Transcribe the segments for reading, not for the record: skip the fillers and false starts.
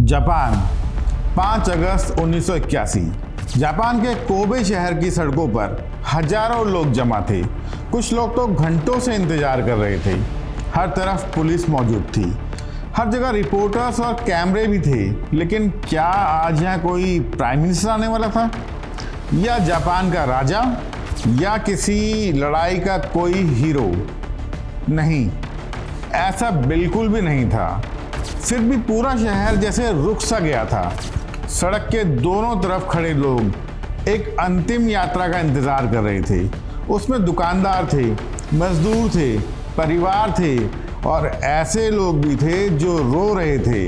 Japan 5 अगस्त 1981। Japan के Kobe शहर की सड़कों पर हजारों लोग जमा थे। कुछ लोग तो घंटों से इंतजार कर रहे थे। हर तरफ पुलिस मौजूद थी, हर जगह रिपोर्टर्स और कैमरे भी थे। लेकिन क्या आज यहाँ कोई प्राइम मिनिस्टर आने वाला था, या जापान का राजा, या किसी लड़ाई का कोई हीरो? नहीं, ऐसा बिल्कुल भी नहीं था। फिर भी पूरा शहर जैसे रुक सा गया था। सड़क के दोनों तरफ खड़े लोग एक अंतिम यात्रा का इंतजार कर रहे थे। उसमें दुकानदार थे, मजदूर थे, परिवार थे और ऐसे लोग भी थे जो रो रहे थे।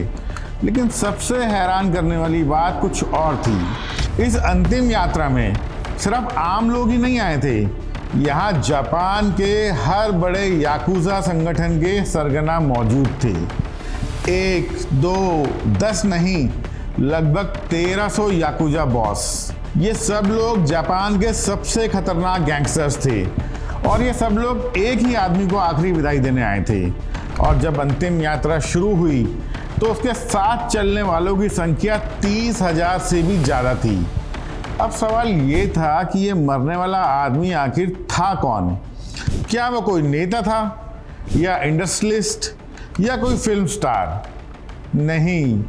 लेकिन सबसे हैरान करने वाली बात कुछ और थी। इस अंतिम यात्रा में सिर्फ आम लोग ही नहीं आए थे। यहाँ जापान के हर बड़े याकुजा संगठन के सरगना मौजूद थे। 1, 2, 10 नहीं, लगभग 1300 याकुजा बॉस। ये सब लोग जापान के सबसे खतरनाक गैंगस्टर्स थे और ये सब लोग एक ही आदमी को आखिरी विदाई देने आए थे। और जब अंतिम यात्रा शुरू हुई तो उसके साथ चलने वालों की संख्या 30,000 से भी ज़्यादा थी। अब सवाल ये था कि ये मरने वाला आदमी आखिर था कौन? क्या वो कोई नेता था, या इंडस्ट्रियलिस्ट, या कोई फिल्म स्टार? नहीं,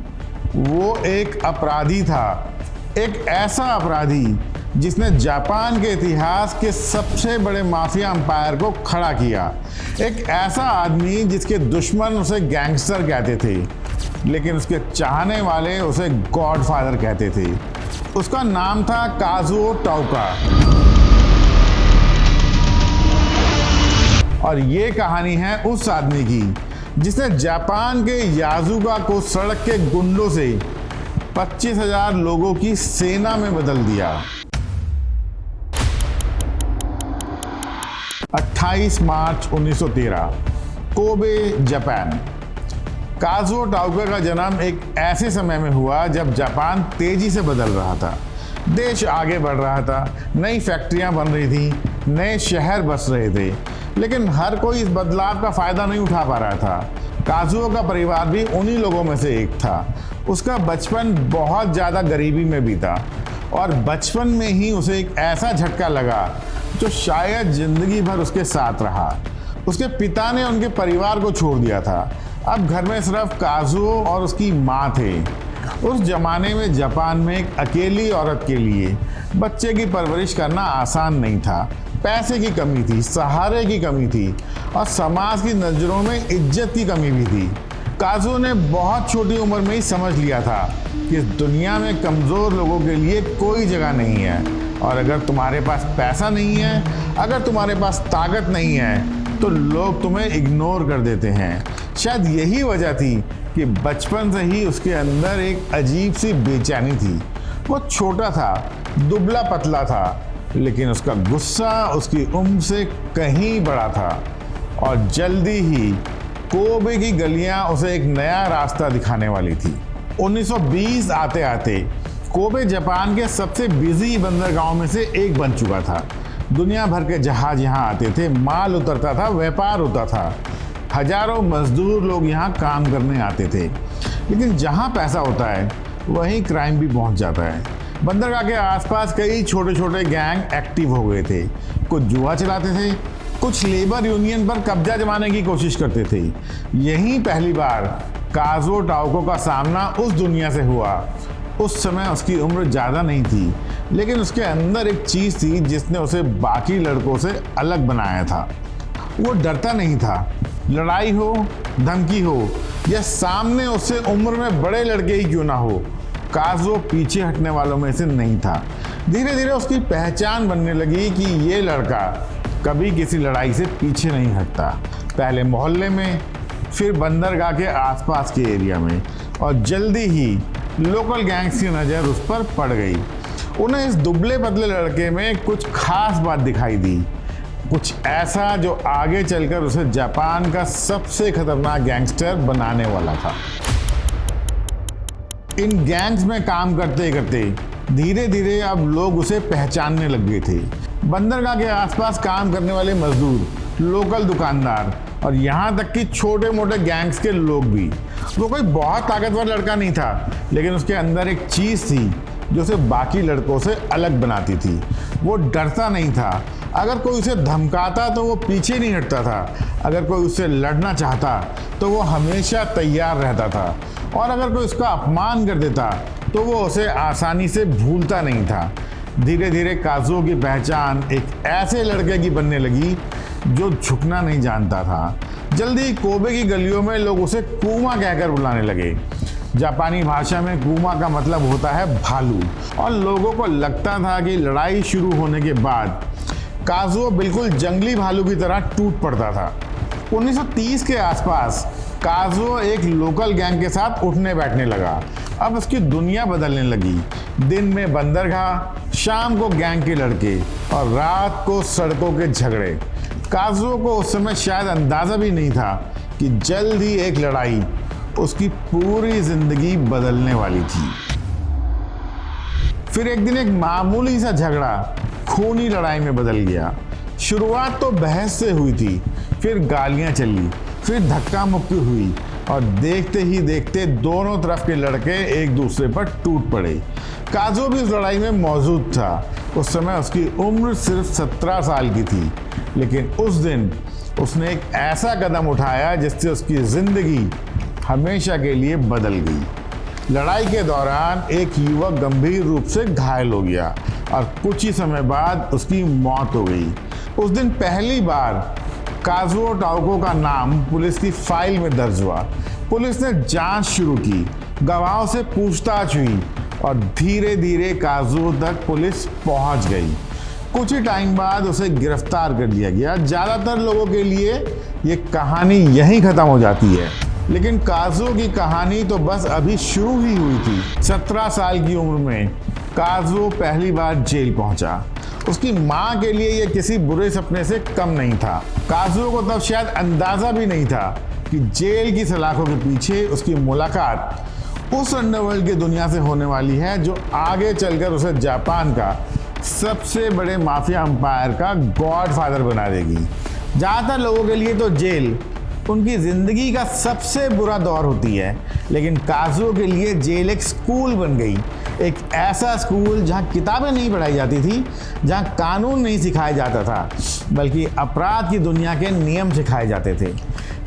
वो एक अपराधी था। एक ऐसा अपराधी जिसने जापान के इतिहास के सबसे बड़े माफिया एम्पायर को खड़ा किया। एक ऐसा आदमी जिसके दुश्मन उसे गैंगस्टर कहते थे, लेकिन उसके चाहने वाले उसे गॉडफादर कहते थे। उसका नाम था काजुओ टाओका। और ये कहानी है उस आदमी की जिसने जापान के याजुका को सड़क के गुंडों से 25,000 लोगों की सेना में बदल दिया। 28 मार्च 1913, कोबे, जापान। काजुओ टाओका का जन्म एक ऐसे समय में हुआ जब जापान तेजी से बदल रहा था। देश आगे बढ़ रहा था, नई फैक्ट्रियां बन रही थी, नए शहर बस रहे थे। लेकिन हर कोई इस बदलाव का फायदा नहीं उठा पा रहा था। काजुओ का परिवार भी उन्हीं लोगों में से एक था। उसका बचपन बहुत ज़्यादा गरीबी में बीता और बचपन में ही उसे एक ऐसा झटका लगा जो शायद जिंदगी भर उसके साथ रहा। उसके पिता ने उनके परिवार को छोड़ दिया था। अब घर में सिर्फ काजुओ और उसकी माँ थे। उस जमाने में जापान में एक अकेली औरत के लिए बच्चे की परवरिश करना आसान नहीं था। पैसे की कमी थी, सहारे की कमी थी और समाज की नज़रों में इज्जत की कमी भी थी। काजुओ ने बहुत छोटी उम्र में ही समझ लिया था कि इस दुनिया में कमज़ोर लोगों के लिए कोई जगह नहीं है। और अगर तुम्हारे पास पैसा नहीं है, अगर तुम्हारे पास ताकत नहीं है, तो लोग तुम्हें इग्नोर कर देते हैं। शायद यही वजह थी कि बचपन से ही उसके अंदर एक अजीब सी बेचैनी थी। वो छोटा था, दुबला पतला था, लेकिन उसका गुस्सा उसकी उम्र से कहीं बड़ा था। और जल्दी ही कोबे की गलियां उसे एक नया रास्ता दिखाने वाली थी। 1920 आते आते कोबे जापान के सबसे बिजी बंदरगाहों में से एक बन चुका था। दुनिया भर के जहाज यहाँ आते थे, माल उतरता था, व्यापार होता था। हजारों मजदूर लोग यहाँ काम करने आते थे। लेकिन जहाँ पैसा होता है वहीं क्राइम भी पहुँच जाता है। बंदरगाह के आसपास कई छोटे छोटे गैंग एक्टिव हो गए थे। कुछ जुआ चलाते थे, कुछ लेबर यूनियन पर कब्जा जमाने की कोशिश करते थे। यहीं पहली बार काजुओ टाओका का सामना उस दुनिया से हुआ। उस समय उसकी उम्र ज़्यादा नहीं थी, लेकिन उसके अंदर एक चीज़ थी जिसने उसे बाकी लड़कों से अलग बनाया था। वो डरता नहीं था। लड़ाई हो, धमकी हो, या सामने उससे उम्र में बड़े लड़के ही क्यों ना हो, काजुओ पीछे हटने वालों में से नहीं था। धीरे धीरे उसकी पहचान बनने लगी कि ये लड़का कभी किसी लड़ाई से पीछे नहीं हटता। पहले मोहल्ले में, फिर बंदरगाह के आसपास के एरिया में, और जल्दी ही लोकल गैंग्स की नज़र उस पर पड़ गई। उन्हें इस दुबले पतले लड़के में कुछ खास बात दिखाई दी, कुछ ऐसा जो आगे चलकर उसे जापान का सबसे खतरनाक गैंगस्टर बनाने वाला था। इन गैंग्स में काम करते करते धीरे धीरे अब लोग उसे पहचानने लग गए थे। बंदरगाह के आसपास काम करने वाले मजदूर, लोकल दुकानदार और यहाँ तक कि छोटे मोटे गैंग्स के लोग भी। वो कोई बहुत ताकतवर लड़का नहीं था, लेकिन उसके अंदर एक चीज़ थी जो उसे बाकी लड़कों से अलग बनाती थी। वो डरता नहीं था। अगर कोई उसे धमकाता तो वो पीछे नहीं हटता था। अगर कोई उससे लड़ना चाहता तो वो हमेशा तैयार रहता था, और अगर कोई उसका अपमान कर देता तो वो उसे आसानी से भूलता नहीं था। धीरे धीरे काजुओ की पहचान एक ऐसे लड़के की बनने लगी जो झुकना नहीं जानता था। जल्दी कोबे की गलियों में लोग उसे कुमा कहकर बुलाने लगे। जापानी भाषा में कुमा का मतलब होता है भालू, और लोगों को लगता था कि लड़ाई शुरू होने के बाद काजुओ बिल्कुल जंगली भालू की तरह टूट पड़ता था। 1930 के आसपास काजुओ एक लोकल गैंग के साथ उठने बैठने लगा। अब उसकी दुनिया बदलने लगी। दिन में बंदरगाह, शाम को गैंग के लड़के और रात को सड़कों के झगड़े। काजुओ को उस समय शायद अंदाज़ा भी नहीं था कि जल्द ही एक लड़ाई उसकी पूरी जिंदगी बदलने वाली थी। फिर एक दिन एक मामूली सा झगड़ा खूनी लड़ाई में बदल गया। शुरुआत तो बहस से हुई थी, फिर गालियां चली, फिर धक्का मुक्की हुई, और देखते ही देखते दोनों तरफ के लड़के एक दूसरे पर टूट पड़े। काजुओ भी उस लड़ाई में मौजूद था। उस समय उसकी उम्र सिर्फ 17 साल की थी, लेकिन उस दिन उसने एक ऐसा कदम उठाया जिससे उसकी जिंदगी हमेशा के लिए बदल गई। लड़ाई के दौरान एक युवक गंभीर रूप से घायल हो गया, और कुछ ही समय बाद उसकी मौत हो गई। उस दिन पहली बार काजुओ टाओको का नाम पुलिस की फाइल में दर्ज हुआ। पुलिस ने जांच शुरू की, गवाहों से पूछताछ हुई, और धीरे धीरे काजुओ तक पुलिस पहुंच गई। कुछ ही टाइम बाद उसे गिरफ्तार कर लिया गया। ज़्यादातर लोगों के लिए ये कहानी यहीं ख़त्म हो जाती है, लेकिन काजुओ की कहानी तो बस अभी शुरू ही हुई थी। 17 साल की उम्र में काजुओ पहली बार जेल पहुंचा। उसकी माँ के लिए यह किसी बुरे सपने से कम नहीं था। काजुओ को तब शायद अंदाज़ा भी नहीं था कि जेल की सलाखों के पीछे उसकी मुलाकात उस अंडरवर्ल्ड की दुनिया से होने वाली है जो आगे चलकर उसे जापान का सबसे बड़े माफिया एम्पायर का गॉडफादर बना देगी। ज़्यादातर लोगों के लिए तो जेल उनकी ज़िंदगी का सबसे बुरा दौर होती है, लेकिन काजुओ के लिए जेल एक स्कूल बन गई। एक ऐसा स्कूल जहाँ किताबें नहीं पढ़ाई जाती थी, जहाँ कानून नहीं सिखाया जाता था, बल्कि अपराध की दुनिया के नियम सिखाए जाते थे।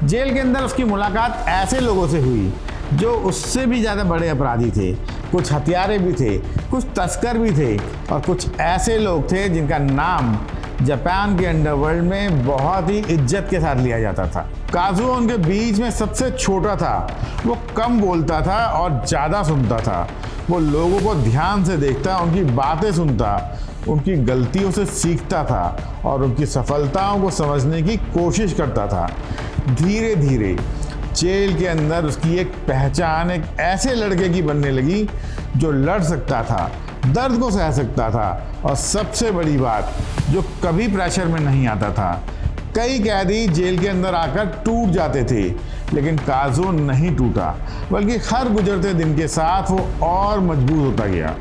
जेल के अंदर उसकी मुलाकात ऐसे लोगों से हुई जो उससे भी ज़्यादा बड़े अपराधी थे। कुछ हथियारे भी थे, कुछ तस्कर भी थे, और कुछ ऐसे लोग थे जिनका नाम जापान के अंडरवर्ल्ड में बहुत ही इज्जत के साथ लिया जाता था। काजुओ उनके बीच में सबसे छोटा था। वो कम बोलता था और ज़्यादा सुनता था। वो लोगों को ध्यान से देखता, उनकी बातें सुनता, उनकी गलतियों से सीखता था, और उनकी सफलताओं को समझने की कोशिश करता था। धीरे धीरे जेल के अंदर उसकी एक पहचान एक ऐसे लड़के की बनने लगी जो लड़ सकता था, दर्द को सह सकता था, और सबसे बड़ी बात, जो कभी प्रेशर में नहीं आता था। कई कैदी जेल के अंदर आकर टूट जाते थे, लेकिन काजुओ नहीं टूटा, बल्कि हर गुजरते दिन के साथ वो और मजबूत होता गया।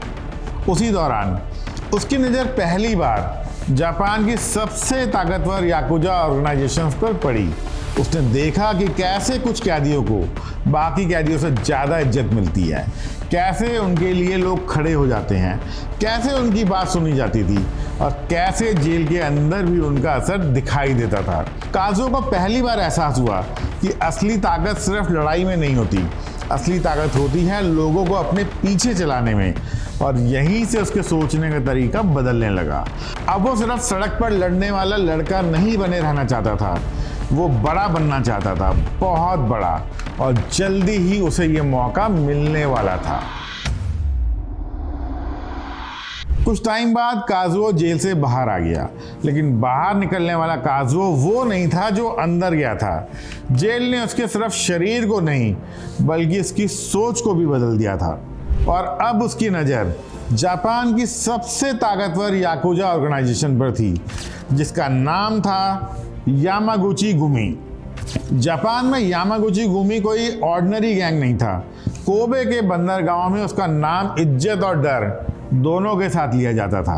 उसी दौरान उसकी नज़र पहली बार जापान की सबसे ताकतवर याकुजा ऑर्गेनाइजेशंस पर पड़ी। उसने देखा कि कैसे कुछ कैदियों को बाकी कैदियों से ज़्यादा इज्जत मिलती है, कैसे उनके लिए लोग खड़े हो जाते हैं, कैसे उनकी बात सुनी जाती थी, और कैसे जेल के अंदर भी उनका असर दिखाई देता था। काजुओ को पहली बार एहसास हुआ कि असली ताकत सिर्फ लड़ाई में नहीं होती, असली ताकत होती है लोगों को अपने पीछे चलाने में, और यहीं से उसके सोचने का तरीका बदलने लगा। अब वो सिर्फ सड़क पर लड़ने वाला लड़का नहीं बने रहना चाहता था, वो बड़ा बनना चाहता था, बहुत बड़ा, और जल्दी ही उसे ये मौका मिलने वाला था। कुछ टाइम बाद काजुओ जेल से बाहर आ गया, लेकिन बाहर निकलने वाला काजुओ वो नहीं था जो अंदर गया था। जेल ने उसके सिर्फ शरीर को नहीं, बल्कि उसकी सोच को भी बदल दिया था, और अब उसकी नज़र जापान की सबसे ताकतवर याकुजा ऑर्गेनाइजेशन पर थी, जिसका नाम था यामागुची गुमी। जापान में यामागुची गुमी कोई ऑर्डिनरी गैंग नहीं था। कोबे के बंदरगाहों में उसका नाम इज्जत और डर दोनों के साथ लिया जाता था।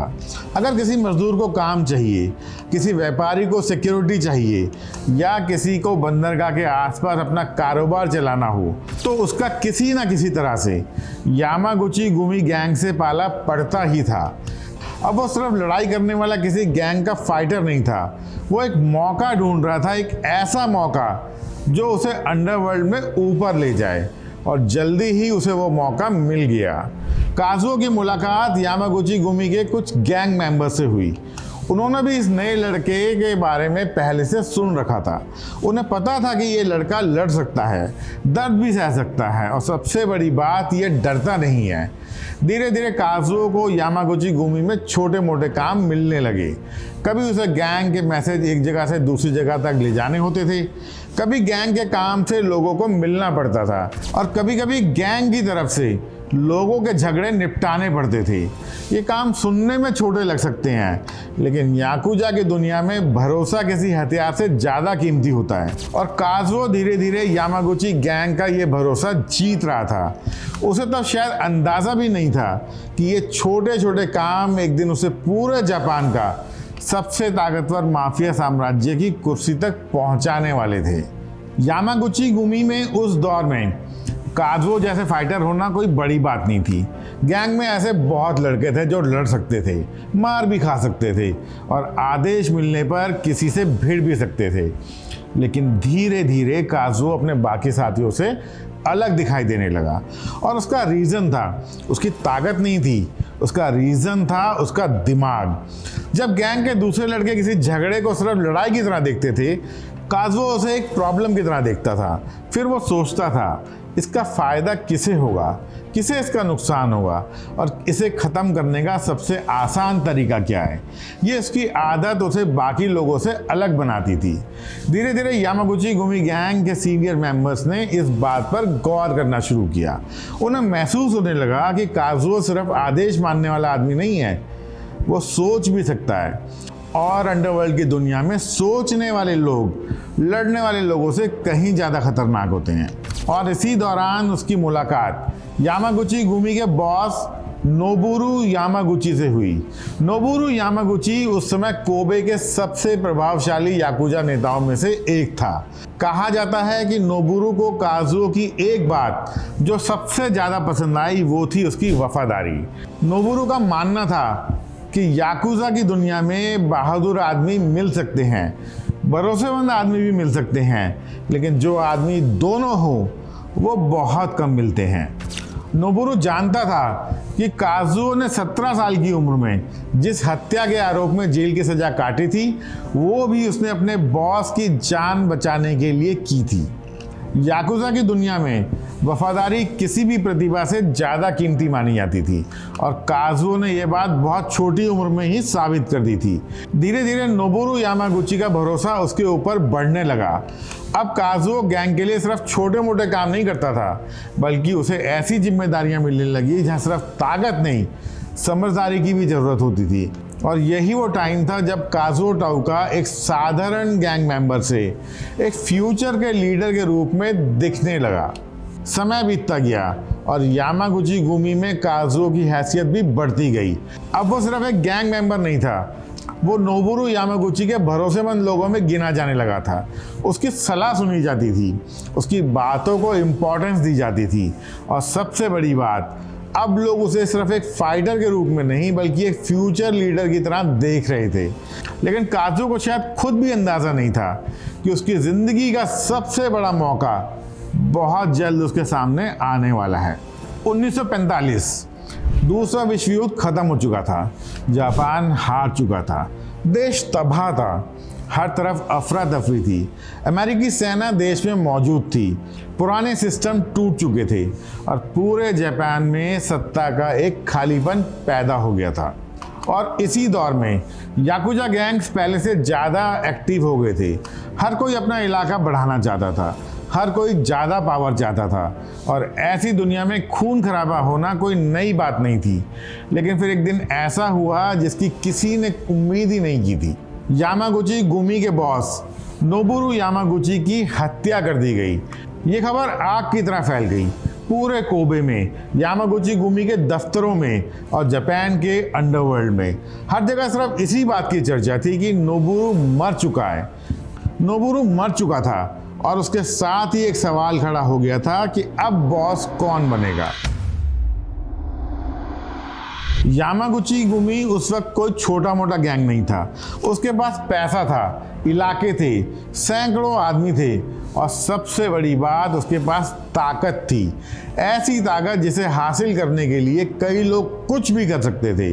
अगर किसी मजदूर को काम चाहिए, किसी व्यापारी को सिक्योरिटी चाहिए या किसी को बंदरगाह के आसपास अपना कारोबार चलाना हो, तो उसका किसी ना किसी तरह से यामागुची गुमी गैंग से पाला पड़ता ही था। अब वो सिर्फ लड़ाई करने वाला किसी गैंग का फाइटर नहीं था, वो एक मौका ढूंढ रहा था, एक ऐसा मौका जो उसे अंडरवर्ल्ड में ऊपर ले जाए, और जल्दी ही उसे वो मौका मिल गया। काजुओ की मुलाकात यामागुची गुमी के कुछ गैंग मेंबर से हुई। उन्होंने भी इस नए लड़के के बारे में पहले से सुन रखा था। उन्हें पता था कि ये लड़का लड़ सकता है, दर्द भी सह सकता है, और सबसे बड़ी बात, ये डरता नहीं है। धीरे धीरे काजुओ को यामागुची गुमी में छोटे मोटे काम मिलने लगे। कभी उसे गैंग के मैसेज एक जगह से दूसरी जगह तक ले जाने होते थे, कभी गैंग के काम से लोगों को मिलना पड़ता था, और कभी कभी गैंग की तरफ से लोगों के झगड़े निपटाने पड़ते थे। ये काम सुनने में छोटे लग सकते हैं, लेकिन याकुजा की दुनिया में भरोसा किसी हथियार से ज़्यादा कीमती होता है, और काजुओ धीरे धीरे यामागुची गैंग का ये भरोसा जीत रहा था। उसे तब शायद अंदाज़ा भी नहीं था कि ये छोटे छोटे काम एक दिन उसे पूरे जापान का सबसे ताकतवर माफिया साम्राज्य की कुर्सी तक पहुंचाने वाले थे। यामागुची गुमी में उस दौर में काजुओ जैसे फाइटर होना कोई बड़ी बात नहीं थी। गैंग में ऐसे बहुत लड़के थे जो लड़ सकते थे, मार भी खा सकते थे, और आदेश मिलने पर किसी से भिड़ भी सकते थे। लेकिन धीरे धीरे काजुओ अपने बाकी साथियों से अलग दिखाई देने लगा, और उसका रीज़न था, उसकी ताकत नहीं थी, उसका रीज़न था उसका दिमाग। जब गैंग के दूसरे लड़के किसी झगड़े को सिर्फ लड़ाई की तरह देखते थे, काजुओ उसे एक प्रॉब्लम की तरह देखता था। फिर वो सोचता था, इसका फ़ायदा किसे होगा, किसे इसका नुकसान होगा, और इसे ख़त्म करने का सबसे आसान तरीका क्या है। ये उसकी आदत उसे बाकी लोगों से अलग बनाती थी। धीरे धीरे यामागुची गुमी गैंग के सीनियर मेंबर्स ने इस बात पर गौर करना शुरू किया। उन्हें महसूस होने लगा कि काजुओ सिर्फ आदेश मानने वाला आदमी नहीं है, वो सोच भी सकता है, और अंडरवर्ल्ड की दुनिया में सोचने वाले लोग लड़ने वाले लोगों से कहीं ज़्यादा खतरनाक होते हैं। और इसी दौरान उसकी मुलाकात यामागुची गुमी के बॉस नोबुरू यामागुची से हुई। नोबुरू यामागुची उस समय कोबे के सबसे प्रभावशाली याकुजा नेताओं में से एक था। कहा जाता है कि नोबुरू को काजुओ की एक बात जो सबसे ज़्यादा पसंद आई वो थी उसकी वफादारी। नोबुरू का मानना था कि याकुजा की दुनिया में बहादुर आदमी मिल सकते हैं, भरोसेमंद आदमी भी मिल सकते हैं, लेकिन जो आदमी दोनों हो वो बहुत कम मिलते हैं। नोबुरू जानता था कि काजुओ ने 17 साल की उम्र में जिस हत्या के आरोप में जेल की सज़ा काटी थी, वो भी उसने अपने बॉस की जान बचाने के लिए की थी। याकुजा की दुनिया में वफादारी किसी भी प्रतिभा से ज़्यादा कीमती मानी जाती थी, और काजुओ ने यह बात बहुत छोटी उम्र में ही साबित कर दी थी। धीरे धीरे नोबुरू यामागुची का भरोसा उसके ऊपर बढ़ने लगा। अब काजुओ गैंग के लिए सिर्फ छोटे मोटे काम नहीं करता था, बल्कि उसे ऐसी जिम्मेदारियां मिलने लगी जहां सिर्फ ताकत नहीं, समझदारी की भी ज़रूरत होती थी। और यही वो टाइम था जब काजुओ टाउका एक साधारण गैंग मेंबर से एक फ्यूचर के लीडर के रूप में दिखने लगा। समय बीतता गया और यामागुची गुमी में काजुओ की हैसियत भी बढ़ती गई। अब वो सिर्फ एक गैंग मेंबर नहीं था, वो नोबुरू यामागुची के भरोसेमंद लोगों में गिना जाने लगा था। उसकी सलाह सुनी जाती थी, उसकी बातों को इम्पोर्टेंस दी जाती थी, और सबसे बड़ी बात, अब लोग उसे सिर्फ एक फाइटर के रूप में नहीं बल्कि एक फ्यूचर लीडर की तरह देख रहे थे। लेकिन काजुओ को शायद खुद भी अंदाज़ा नहीं था कि उसकी ज़िंदगी का सबसे बड़ा मौका बहुत जल्द उसके सामने आने वाला है। 1945 दूसरा विश्व युद्ध खत्म हो चुका था, जापान हार चुका था, देश तबाह था, हर तरफ अफरा तफरी थी। अमेरिकी सेना देश में मौजूद थी, पुराने सिस्टम टूट चुके थे, और पूरे जापान में सत्ता का एक खालीपन पैदा हो गया था। और इसी दौर में याकुजा गैंग्स पहले से ज़्यादा एक्टिव हो गए थे। हर कोई अपना इलाका बढ़ाना चाहता था, हर कोई ज़्यादा पावर चाहता था, और ऐसी दुनिया में खून खराबा होना कोई नई बात नहीं थी। लेकिन फिर एक दिन ऐसा हुआ जिसकी किसी ने उम्मीद ही नहीं की थी। यामागुची गुमी के बॉस नोबुरू यामागुची की हत्या कर दी गई। ये खबर आग की तरह फैल गई। पूरे कोबे में, यामागुची गुमी के दफ्तरों में और जापान के अंडरवर्ल्ड में हर जगह सिर्फ इसी बात की चर्चा थी कि नोबुरू मर चुका है। नोबुरू मर चुका था और उसके साथ ही एक सवाल खड़ा हो गया था कि अब बॉस कौन बनेगा। यामागुची गुमी उस वक्त कोई छोटा मोटा गैंग नहीं था। उसके पास पैसा था, इलाके थे, सैकड़ों आदमी थे और सबसे बड़ी बात उसके पास ताकत थी। ऐसी ताकत जिसे हासिल करने के लिए कई लोग कुछ भी कर सकते थे।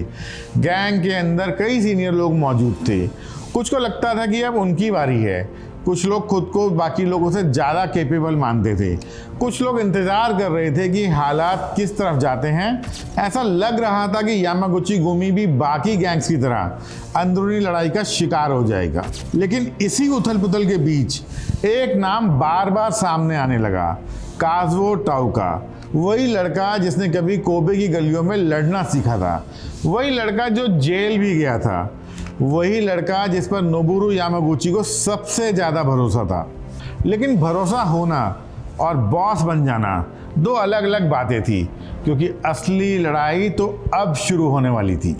गैंग के अंदर कई सीनियर लोग मौजूद थे। कुछ को लगता था कि अब उनकी बारी है। कुछ लोग खुद को बाकी लोगों से ज़्यादा कैपेबल मानते थे। कुछ लोग इंतज़ार कर रहे थे कि हालात किस तरफ जाते हैं। ऐसा लग रहा था कि यामागुची गुमी भी बाकी गैंग्स की तरह अंदरूनी लड़ाई का शिकार हो जाएगा। लेकिन इसी उथल पुथल के बीच एक नाम बार बार सामने आने लगा, काजुओ टाओका। वही लड़का जिसने कभी कोबे की गलियों में लड़ना सीखा था, वही लड़का जो जेल भी गया था, वही लड़का जिस पर नोबुरू यामागुची को सबसे ज़्यादा भरोसा था। लेकिन भरोसा होना और बॉस बन जाना दो अलग अलग बातें थी, क्योंकि असली लड़ाई तो अब शुरू होने वाली थी।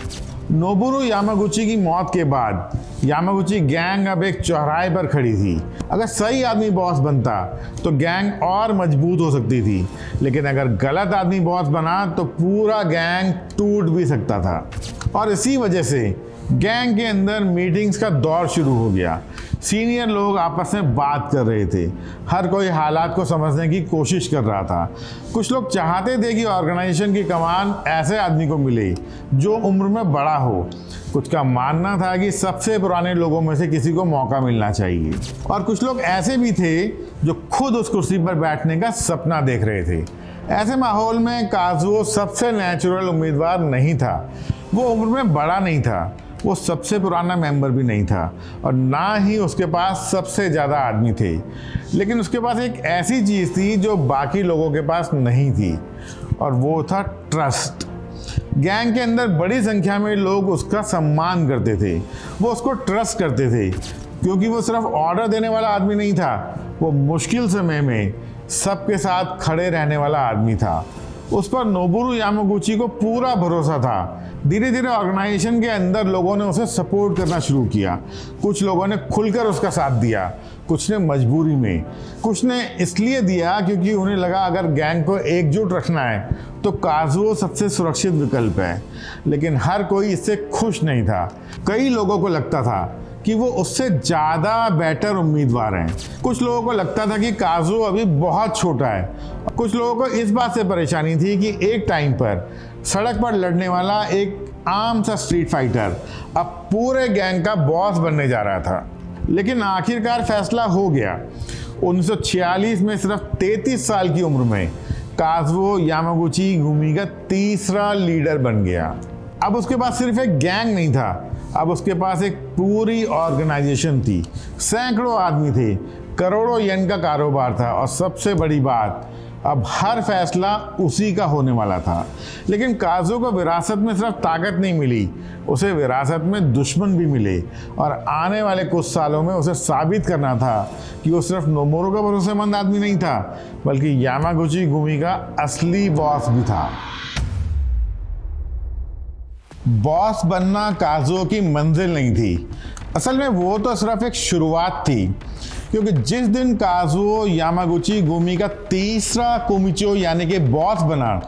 नोबुरू यामागुची की मौत के बाद यामागुची गैंग अब एक चौराहे पर खड़ी थी। अगर सही आदमी बॉस बनता तो गैंग और मजबूत हो सकती थी, लेकिन अगर गलत आदमी बॉस बना तो पूरा गैंग टूट भी सकता था। और इसी वजह से गैंग के अंदर मीटिंग्स का दौर शुरू हो गया। सीनियर लोग आपस में बात कर रहे थे। हर कोई हालात को समझने की कोशिश कर रहा था। कुछ लोग चाहते थे कि ऑर्गेनाइजेशन की कमान ऐसे आदमी को मिले जो उम्र में बड़ा हो। कुछ का मानना था कि सबसे पुराने लोगों में से किसी को मौका मिलना चाहिए। और कुछ लोग ऐसे भी थे जो खुद उस कुर्सी पर बैठने का सपना देख रहे थे। ऐसे माहौल में काजुओ सबसे नेचुरल उम्मीदवार नहीं था। वो उम्र में बड़ा नहीं था, वो सबसे पुराना मेंबर भी नहीं था और ना ही उसके पास सबसे ज़्यादा आदमी थे। लेकिन उसके पास एक ऐसी चीज़ थी जो बाकी लोगों के पास नहीं थी, और वो था ट्रस्ट। गैंग के अंदर बड़ी संख्या में लोग उसका सम्मान करते थे। वो उसको ट्रस्ट करते थे क्योंकि वो सिर्फ ऑर्डर देने वाला आदमी नहीं था, वो मुश्किल समय में सबके साथ खड़े रहने वाला आदमी था। उस पर नोबुरू यामागुची को पूरा भरोसा था। धीरे धीरे ऑर्गेनाइजेशन के अंदर लोगों ने उसे सपोर्ट करना शुरू किया। कुछ लोगों ने खुलकर उसका साथ दिया, कुछ ने मजबूरी में, कुछ ने इसलिए दिया क्योंकि उन्हें लगा अगर गैंग को एकजुट रखना है तो काजुओ सबसे सुरक्षित विकल्प है। लेकिन हर कोई इससे खुश नहीं था। कई लोगों को लगता था कि वो उससे ज़्यादा बेटर उम्मीदवार हैं। कुछ लोगों को लगता था कि काजुओ अभी बहुत छोटा है। कुछ लोगों को इस बात से परेशानी थी कि एक टाइम पर सड़क पर लड़ने वाला एक आम सा स्ट्रीट फाइटर अब पूरे गैंग का बॉस बनने जा रहा था। लेकिन आखिरकार फैसला हो गया। 1946 में सिर्फ 33 साल की उम्र में काजुओ यामागुची गुमी का तीसरा लीडर बन गया। अब उसके पास सिर्फ एक गैंग नहीं था, अब उसके पास एक पूरी ऑर्गेनाइजेशन थी। सैकड़ों आदमी थे, करोड़ों येन का कारोबार था और सबसे बड़ी बात, अब हर फैसला उसी का होने वाला था। लेकिन काजुओ को विरासत में सिर्फ ताकत नहीं मिली, उसे विरासत में दुश्मन भी मिले। और आने वाले कुछ सालों में उसे साबित करना था कि वो सिर्फ नोबुरू का भरोसेमंद आदमी नहीं था, बल्कि यामागुची गुमी का असली बॉस भी था। बॉस बनना काजुओ की मंजिल नहीं थी, असल में वो तो सिर्फ एक शुरुआत थी। क्योंकि जिस दिन काजुओ यामागुची गुमी का तीसरा कुमिचो यानी कि बॉस बना,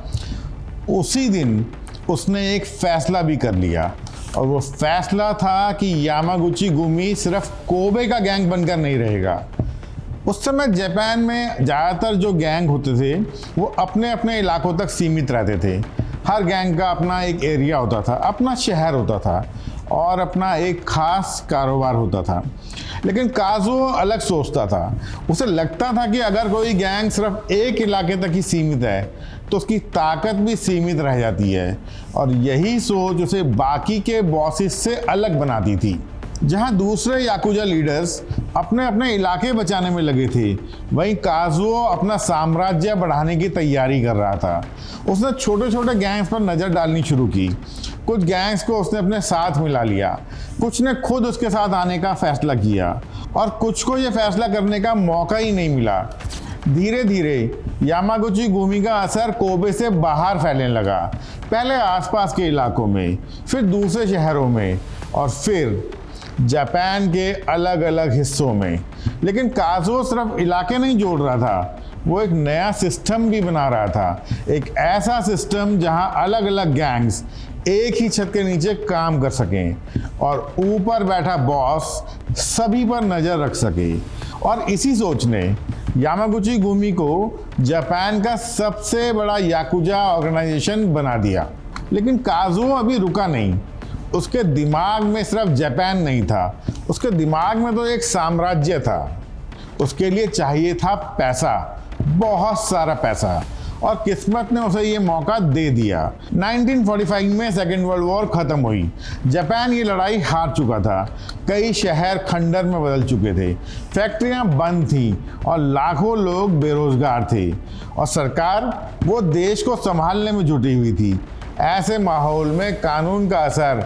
उसी दिन उसने एक फैसला भी कर लिया। और वो फैसला था कि यामागुची गुमी सिर्फ कोबे का गैंग बनकर नहीं रहेगा। उस समय जापान में ज़्यादातर जो गैंग होते थे वो अपने अपने इलाकों तक सीमित रहते थे। हर गैंग का अपना एक एरिया होता था, अपना शहर होता था और अपना एक खास कारोबार होता था। लेकिन काजुओ अलग सोचता था। उसे लगता था कि अगर कोई गैंग सिर्फ एक इलाके तक ही सीमित है तो उसकी ताकत भी सीमित रह जाती है, और यही सोच उसे बाकी के बॉसेस से अलग बनाती थी। जहां दूसरे याकुजा लीडर्स अपने अपने इलाके बचाने में लगे थे, वहीं काजुओ अपना साम्राज्य बढ़ाने की तैयारी कर रहा था। उसने छोटे छोटे गैंग्स पर नज़र डालनी शुरू की। कुछ गैंग्स को उसने अपने साथ मिला लिया, कुछ ने खुद उसके साथ आने का फैसला किया और कुछ को यह फैसला करने का मौका ही नहीं मिला। धीरे धीरे यामागुची गुमी का असर कोबे से बाहर फैलने लगा, पहले आसपास के इलाकों में, फिर दूसरे शहरों में और फिर जापान के अलग अलग हिस्सों में। लेकिन काजुओ सिर्फ इलाके नहीं जोड़ रहा था, वो एक नया सिस्टम भी बना रहा था, एक ऐसा सिस्टम जहां अलग अलग गैंग्स एक ही छत के नीचे काम कर सकें और ऊपर बैठा बॉस सभी पर नज़र रख सके। और इसी सोच ने यामागुची गुमी को जापान का सबसे बड़ा याकुजा ऑर्गेनाइजेशन बना दिया। लेकिन काजुओ अभी रुका नहीं, उसके दिमाग में सिर्फ जापान नहीं था, उसके दिमाग में तो एक साम्राज्य था। उसके लिए चाहिए था पैसा, बहुत सारा पैसा, और किस्मत ने उसे ये मौका दे दिया। 1945 में सेकेंड वर्ल्ड वॉर खत्म हुई। जापान ये लड़ाई हार चुका था, कई शहर खंडर में बदल चुके थे, फैक्ट्रियां बंद थीं और लाखों लोग बेरोजगार थे, और सरकार वो देश को संभालने में जुटी हुई थी। ऐसे माहौल में कानून का असर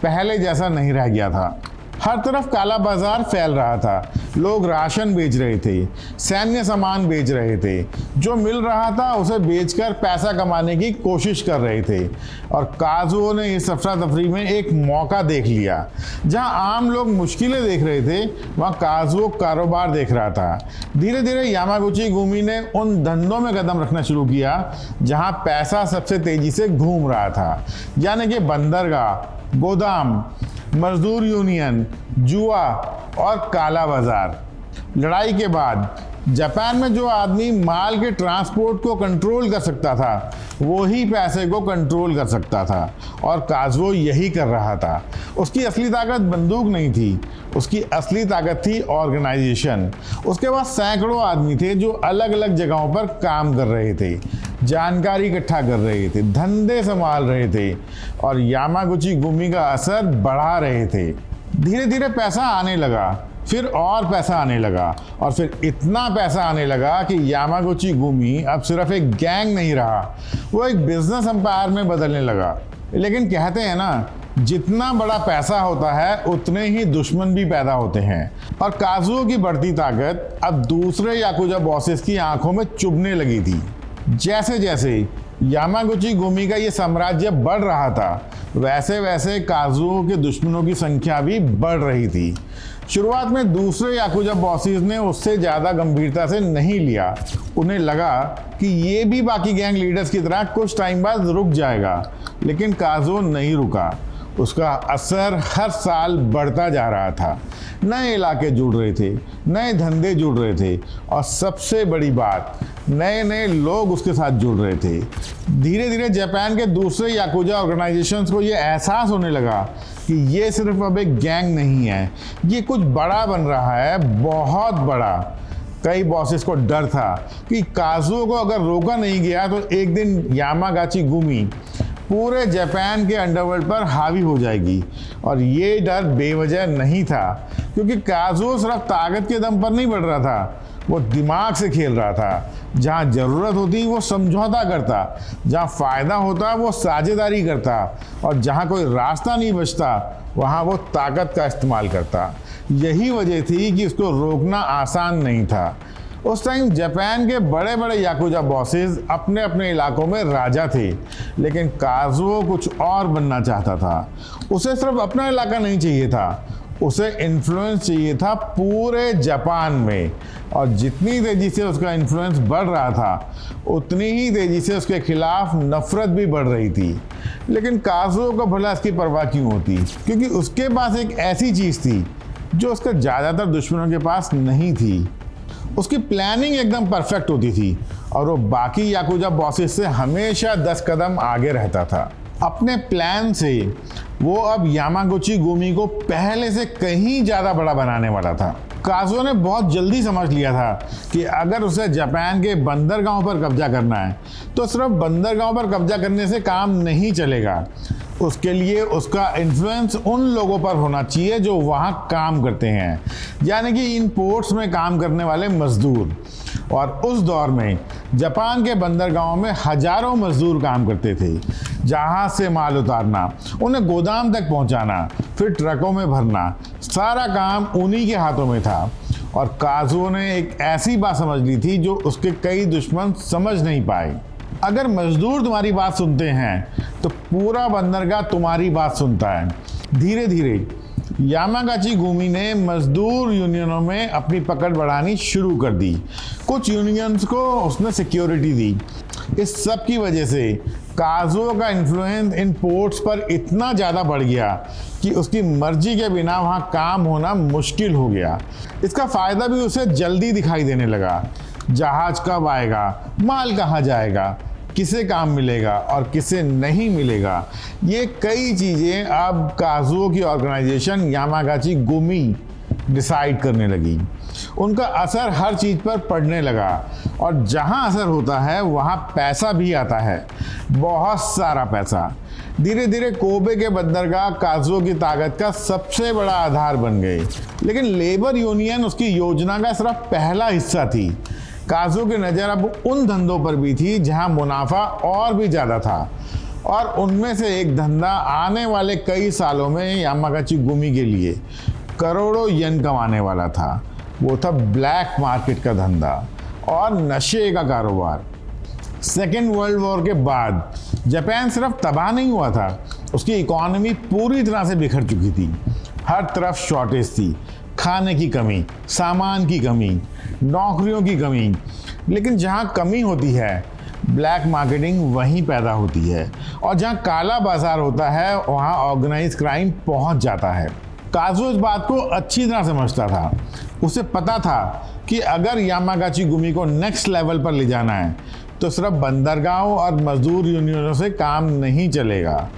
पहले जैसा नहीं रह गया था। हर तरफ काला बाजार फैल रहा था, लोग राशन बेच रहे थे, सैन्य सामान बेच रहे थे, जो मिल रहा था उसे बेचकर पैसा कमाने की कोशिश कर रहे थे। और काजुओ ने इस अफरा तफरी में एक मौका देख लिया। जहां आम लोग मुश्किलें देख रहे थे, वहां काजुओ कारोबार देख रहा था। धीरे धीरे यामागुची गुमी ने उन धंधों में कदम रखना शुरू किया जहां पैसा सबसे तेजी से घूम रहा था, यानी कि बंदरगाह, गोदाम, मजदूर यूनियन, जुआ और काला बाजार। लड़ाई के बाद जापान में जो आदमी माल के ट्रांसपोर्ट को कंट्रोल कर सकता था, वो ही पैसे को कंट्रोल कर सकता था, और काजुओ यही कर रहा था। उसकी असली ताकत बंदूक नहीं थी, उसकी असली ताकत थी ऑर्गेनाइजेशन। उसके पास सैकड़ों आदमी थे जो अलग अलग जगहों पर काम कर रहे थे, जानकारी इकट्ठा कर रहे थे, धंधे संभाल रहे थे और यामागुची गुमी का असर बढ़ा रहे थे। धीरे धीरे पैसा आने लगा, फिर और पैसा आने लगा, और फिर इतना पैसा आने लगा कि यामागुची गुमी अब सिर्फ एक गैंग नहीं रहा, वो एक बिजनेस एम्पायर में बदलने लगा। लेकिन कहते हैं ना, जितना बड़ा पैसा होता है उतने ही दुश्मन भी पैदा होते हैं, और काजुओ की बढ़ती ताकत अब दूसरे याकुजा बॉसेस की आंखों में चुभने लगी थी। जैसे जैसे यामागुची गुमी का ये साम्राज्य बढ़ रहा था, वैसे वैसे काजुओ के दुश्मनों की संख्या भी बढ़ रही थी। शुरुआत में दूसरे याकुजा बॉसेस ने उससे ज़्यादा गंभीरता से नहीं लिया। उन्हें लगा कि ये भी बाकी गैंग लीडर्स की तरह कुछ टाइम बाद रुक जाएगा, लेकिन काजुओ नहीं रुका। उसका असर हर साल बढ़ता जा रहा था। नए इलाके जुड़ रहे थे, नए धंधे जुड़ रहे थे, और सबसे बड़ी बात, नए नए लोग उसके साथ जुड़ रहे थे। धीरे धीरे जापान के दूसरे याकुजा ऑर्गेनाइजेशंस को ये एहसास होने लगा कि ये सिर्फ अब एक गैंग नहीं है, ये कुछ बड़ा बन रहा है, बहुत बड़ा। कई बॉसेस को डर था कि काजुओ को अगर रोका नहीं गया तो एक दिन यामागुची गुमी पूरे जापान के अंडरवर्ल्ड पर हावी हो जाएगी। और ये डर बेवजह नहीं था, क्योंकि काजुओ सिर्फ ताकत के दम पर नहीं बढ़ रहा था, वो दिमाग से खेल रहा था। जहाँ ज़रूरत होती वो समझौता करता, जहाँ फ़ायदा होता वो साझेदारी करता, और जहाँ कोई रास्ता नहीं बचता वहाँ वो ताकत का इस्तेमाल करता। यही वजह थी कि उसको रोकना आसान नहीं था। उस टाइम जापान के बड़े बड़े याकुजा बॉसेस अपने अपने इलाकों में राजा थे, लेकिन काजुओ कुछ और बनना चाहता था। उसे सिर्फ अपना इलाका नहीं चाहिए था, उसे इन्फ्लुएंस चाहिए था पूरे जापान में। और जितनी तेज़ी से उसका इन्फ्लुएंस बढ़ रहा था, उतनी ही तेज़ी से उसके खिलाफ नफरत भी बढ़ रही थी। लेकिन काजुओ को भला इसकी परवाह क्यों होती, क्योंकि उसके पास एक ऐसी चीज़ थी जो उसके ज़्यादातर दुश्मनों के पास नहीं थी। उसकी प्लानिंग एकदम परफेक्ट होती थी, और वो बाकी याकुजा बॉसेस से हमेशा 10 कदम आगे रहता था। अपने प्लान से वो अब यामागुची गुमी को पहले से कहीं ज़्यादा बड़ा बनाने वाला था। काजुओ ने बहुत जल्दी समझ लिया था कि अगर उसे जापान के बंदरगाहों पर कब्जा करना है, तो सिर्फ बंदरगाहों पर कब्जा करने से काम नहीं चलेगा। उसके लिए उसका इन्फ्लुएंस उन लोगों पर होना चाहिए जो वहाँ काम करते हैं, यानी कि इन पोर्ट्स में काम करने वाले मजदूर। और उस दौर में जापान के बंदरगाहों में हजारों मजदूर काम करते थे। जहाज़ से माल उतारना, उन्हें गोदाम तक पहुंचाना, फिर ट्रकों में भरना, सारा काम उन्हीं के हाथों में था। और काजुओ ने एक ऐसी बात समझ ली थी जो उसके कई दुश्मन समझ नहीं पाए। अगर मजदूर तुम्हारी बात सुनते हैं तो पूरा बंदरगाह तुम्हारी बात सुनता है। धीरे धीरे यामागाची गुमी ने मजदूर यूनियनों में अपनी पकड़ बढ़ानी शुरू कर दी। कुछ यूनियंस को उसने सिक्योरिटी दी। इस सब की वजह से काजुओ का इन्फ्लुएंस इन पोर्ट्स पर इतना ज़्यादा बढ़ गया कि उसकी मर्जी के बिना वहाँ काम होना मुश्किल हो गया। इसका फ़ायदा भी उसे जल्दी दिखाई देने लगा। जहाज कब आएगा, माल कहाँ जाएगा, किसे काम मिलेगा और किसे नहीं मिलेगा, ये कई चीज़ें अब काजुओ की ऑर्गेनाइजेशन यामागाची गुमी डिसाइड करने लगी। उनका असर हर चीज़ पर पड़ने लगा और जहाँ असर होता है वहाँ पैसा भी आता है, बहुत सारा पैसा। धीरे धीरे कोबे के बंदरगाह काजुओ की ताकत का सबसे बड़ा आधार बन गए। लेकिन लेबर यूनियन उसकी योजना का सिर्फ पहला हिस्सा थी। काजुओ की नज़र अब उन धंधों पर भी थी जहाँ मुनाफा और भी ज़्यादा था, और उनमें से एक धंधा आने वाले कई सालों में यामागाची गुमी के लिए करोड़ों येन कमाने वाला था। वो था ब्लैक मार्केट का धंधा और नशे का कारोबार। सेकेंड वर्ल्ड वॉर के बाद जापान सिर्फ तबाह नहीं हुआ था, उसकी इकोनॉमी पूरी तरह से बिखर चुकी थी। हर तरफ शॉर्टेज थी, खाने की कमी, सामान की कमी, नौकरियों की कमी। लेकिन जहाँ कमी होती है ब्लैक मार्केटिंग वहीं पैदा होती है, और जहाँ काला बाजार होता है वहाँ ऑर्गेनाइज क्राइम पहुँच जाता है। काजुओ इस बात को अच्छी तरह समझता था। उसे पता था कि अगर यामागाची गुमी को नेक्स्ट लेवल पर ले जाना है तो सिर्फ बंदरगाहों और मजदूर यूनियनों से काम नहीं चलेगा।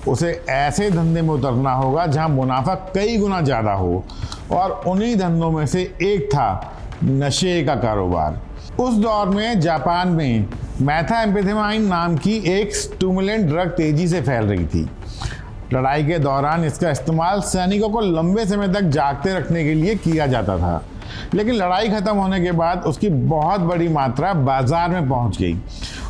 उसे ऐसे धंधे में उतरना होगा जहां मुनाफा कई गुना ज़्यादा हो, और उन्हीं धंधों में से एक था नशे का कारोबार। उस दौर में जापान में मेथाम्फेटामाइन नाम की एक स्टिमुलेंट ड्रग तेज़ी से फैल रही थी। लड़ाई के दौरान इसका इस्तेमाल सैनिकों को लंबे समय तक जागते रखने के लिए किया जाता था, लेकिन लड़ाई ख़त्म होने के बाद उसकी बहुत बड़ी मात्रा बाजार में पहुंच गई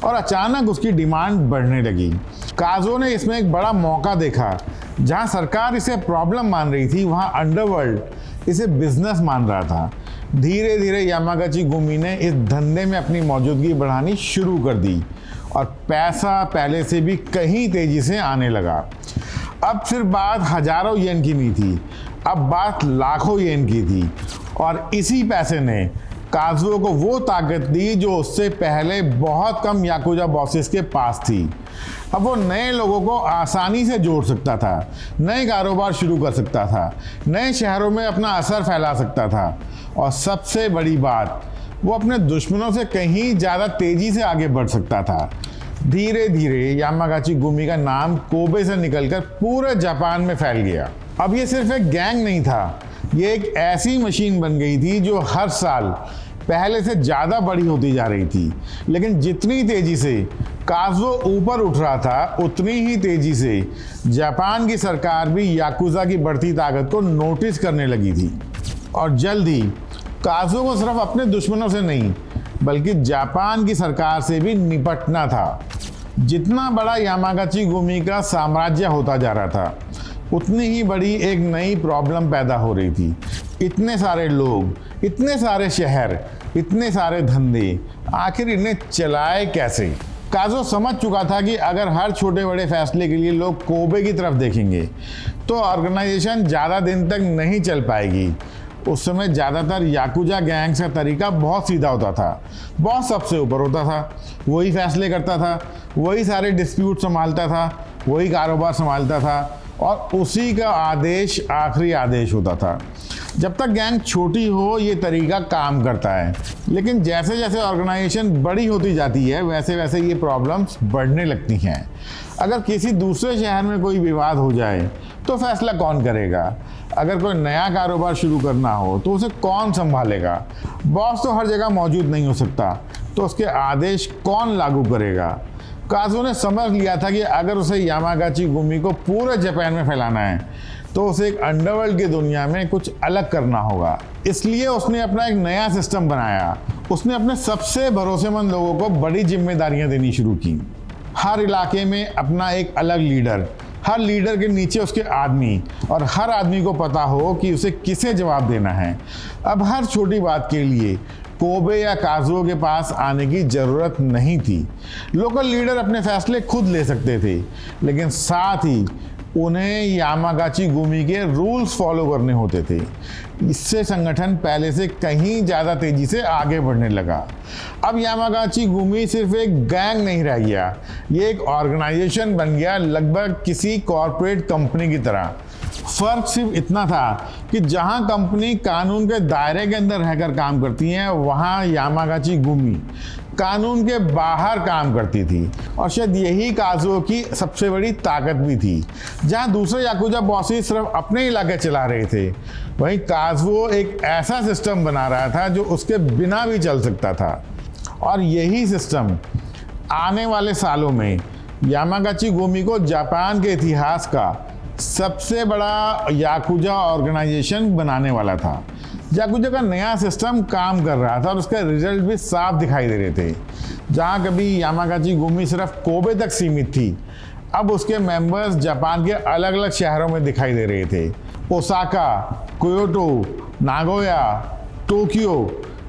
और अचानक उसकी डिमांड बढ़ने लगी। काजुओ ने इसमें एक बड़ा मौका देखा। जहां सरकार इसे प्रॉब्लम मान रही थी वहां अंडरवर्ल्ड इसे बिजनेस मान रहा था। धीरे धीरे यामागाची गुमी ने इस धंधे में अपनी मौजूदगी बढ़ानी शुरू कर दी और पैसा पहले से भी कहीं तेज़ी से आने लगा। अब सिर्फ बात हजारों येन की नहीं थी, अब बात लाखों येन की थी, और इसी पैसे ने काजुओ को वो ताकत दी जो उससे पहले बहुत कम याकुजा बॉसेस के पास थी। अब वो नए लोगों को आसानी से जोड़ सकता था, नए कारोबार शुरू कर सकता था, नए शहरों में अपना असर फैला सकता था, और सबसे बड़ी बात, वो अपने दुश्मनों से कहीं ज़्यादा तेज़ी से आगे बढ़ सकता था। धीरे धीरे यामागाची गुमी का नाम कोबे से निकलकर पूरे जापान में फैल गया। अब ये सिर्फ एक गैंग नहीं था, ये एक ऐसी मशीन बन गई थी जो हर साल पहले से ज़्यादा बड़ी होती जा रही थी। लेकिन जितनी तेज़ी से काजुओ ऊपर उठ रहा था, उतनी ही तेज़ी से जापान की सरकार भी याकुजा की बढ़ती ताकत को नोटिस करने लगी थी, और जल्द ही काजुओ को सिर्फ अपने दुश्मनों से नहीं बल्कि जापान की सरकार से भी निपटना था। जितना बड़ा यामागाची गुमी का साम्राज्य होता जा रहा था, उतनी ही बड़ी एक नई प्रॉब्लम पैदा हो रही थी। इतने सारे लोग, इतने सारे शहर, इतने सारे धंधे, आखिर इन्हें चलाए कैसे? काजुओ समझ चुका था कि अगर हर छोटे बड़े फैसले के लिए लोग कोबे की तरफ देखेंगे तो ऑर्गेनाइजेशन ज़्यादा दिन तक नहीं चल पाएगी। उस समय ज़्यादातर याकुजा गैंग्स का तरीका बहुत सीधा होता था। बॉस सबसे ऊपर होता था, वही फैसले करता था, वही सारे डिस्प्यूट संभालता था, वही कारोबार संभालता था, और उसी का आदेश आखिरी आदेश होता था। जब तक गैंग छोटी हो ये तरीका काम करता है, लेकिन जैसे जैसे ऑर्गेनाइजेशन बड़ी होती जाती है वैसे वैसे ये प्रॉब्लम्स बढ़ने लगती हैं। अगर किसी दूसरे शहर में कोई विवाद हो जाए तो फैसला कौन करेगा? अगर कोई नया कारोबार शुरू करना हो तो उसे कौन संभालेगा? बॉस तो हर जगह मौजूद नहीं हो सकता, तो उसके आदेश कौन लागू करेगा? काजुओ ने समझ लिया था कि अगर उसे यामागाची गुमी को पूरे जापान में फैलाना है तो उसे एक अंडरवर्ल्ड की दुनिया में कुछ अलग करना होगा। इसलिए उसने अपना एक नया सिस्टम बनाया। उसने अपने सबसे भरोसेमंद लोगों को बड़ी जिम्मेदारियां देनी शुरू की। हर इलाके में अपना एक अलग लीडर, हर लीडर के नीचे उसके आदमी, और हर आदमी को पता हो कि उसे किसे जवाब देना है। अब हर छोटी बात के लिए कोबे या काजुओ के पास आने की ज़रूरत नहीं थी। लोकल लीडर अपने फैसले खुद ले सकते थे, लेकिन साथ ही उन्हें यामागाची गुमी के रूल्स फॉलो करने होते थे। इससे संगठन पहले से कहीं ज़्यादा तेज़ी से आगे बढ़ने लगा। अब यामागाची गुमी सिर्फ एक गैंग नहीं रह गया, ये एक ऑर्गेनाइजेशन बन गया, लगभग किसी कॉरपोरेट कंपनी की तरह। फर्क सिर्फ इतना था कि जहां कंपनी कानून के दायरे के अंदर रहकर काम करती हैं, वहां यामागाची गुमी कानून के बाहर काम करती थी। और शायद यही काजुओ की सबसे बड़ी ताकत भी थी। जहां दूसरे याकुजा बॉसेस सिर्फ अपने इलाके चला रहे थे, वहीं काजुओ एक ऐसा सिस्टम बना रहा था जो उसके बिना भी चल सकता था। और यही सिस्टम आने वाले सालों में यामागाची गुमी को जापान के इतिहास का सबसे बड़ा याकुजा ऑर्गेनाइजेशन बनाने वाला था। याकुजा का नया सिस्टम काम कर रहा था और उसका रिजल्ट भी साफ दिखाई दे रहे थे। जहां कभी यामागाची गुमी सिर्फ कोबे तक सीमित थी, अब उसके मेंबर्स जापान के अलग अलग शहरों में दिखाई दे रहे थे। Osaka, Kyoto, Nagoya, Tokyo.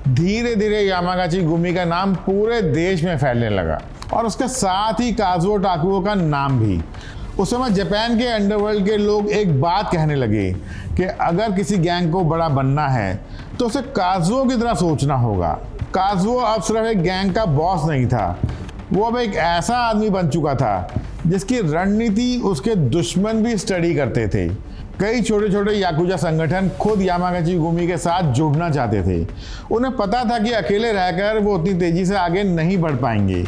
धीरे धीरे यामागाची गुमी का नाम पूरे देश में फैलने लगा, और उसके साथ ही काजुओ टाकुओ का नाम भी। उस समय जापान के अंडरवर्ल्ड के लोग एक बात कहने लगे कि अगर किसी गैंग को बड़ा बनना है तो उसे काजुओ की तरह सोचना होगा। काजुओ अब सिर्फ एक गैंग का बॉस नहीं था, वो अब एक ऐसा आदमी बन चुका था जिसकी रणनीति उसके दुश्मन भी स्टडी करते थे। कई छोटे छोटे याकुजा संगठन खुद यामागाची गुमी के साथ जुड़ना चाहते थे। उन्हें पता था कि अकेले रहकर वो उतनी तेजी से आगे नहीं बढ़ पाएंगे,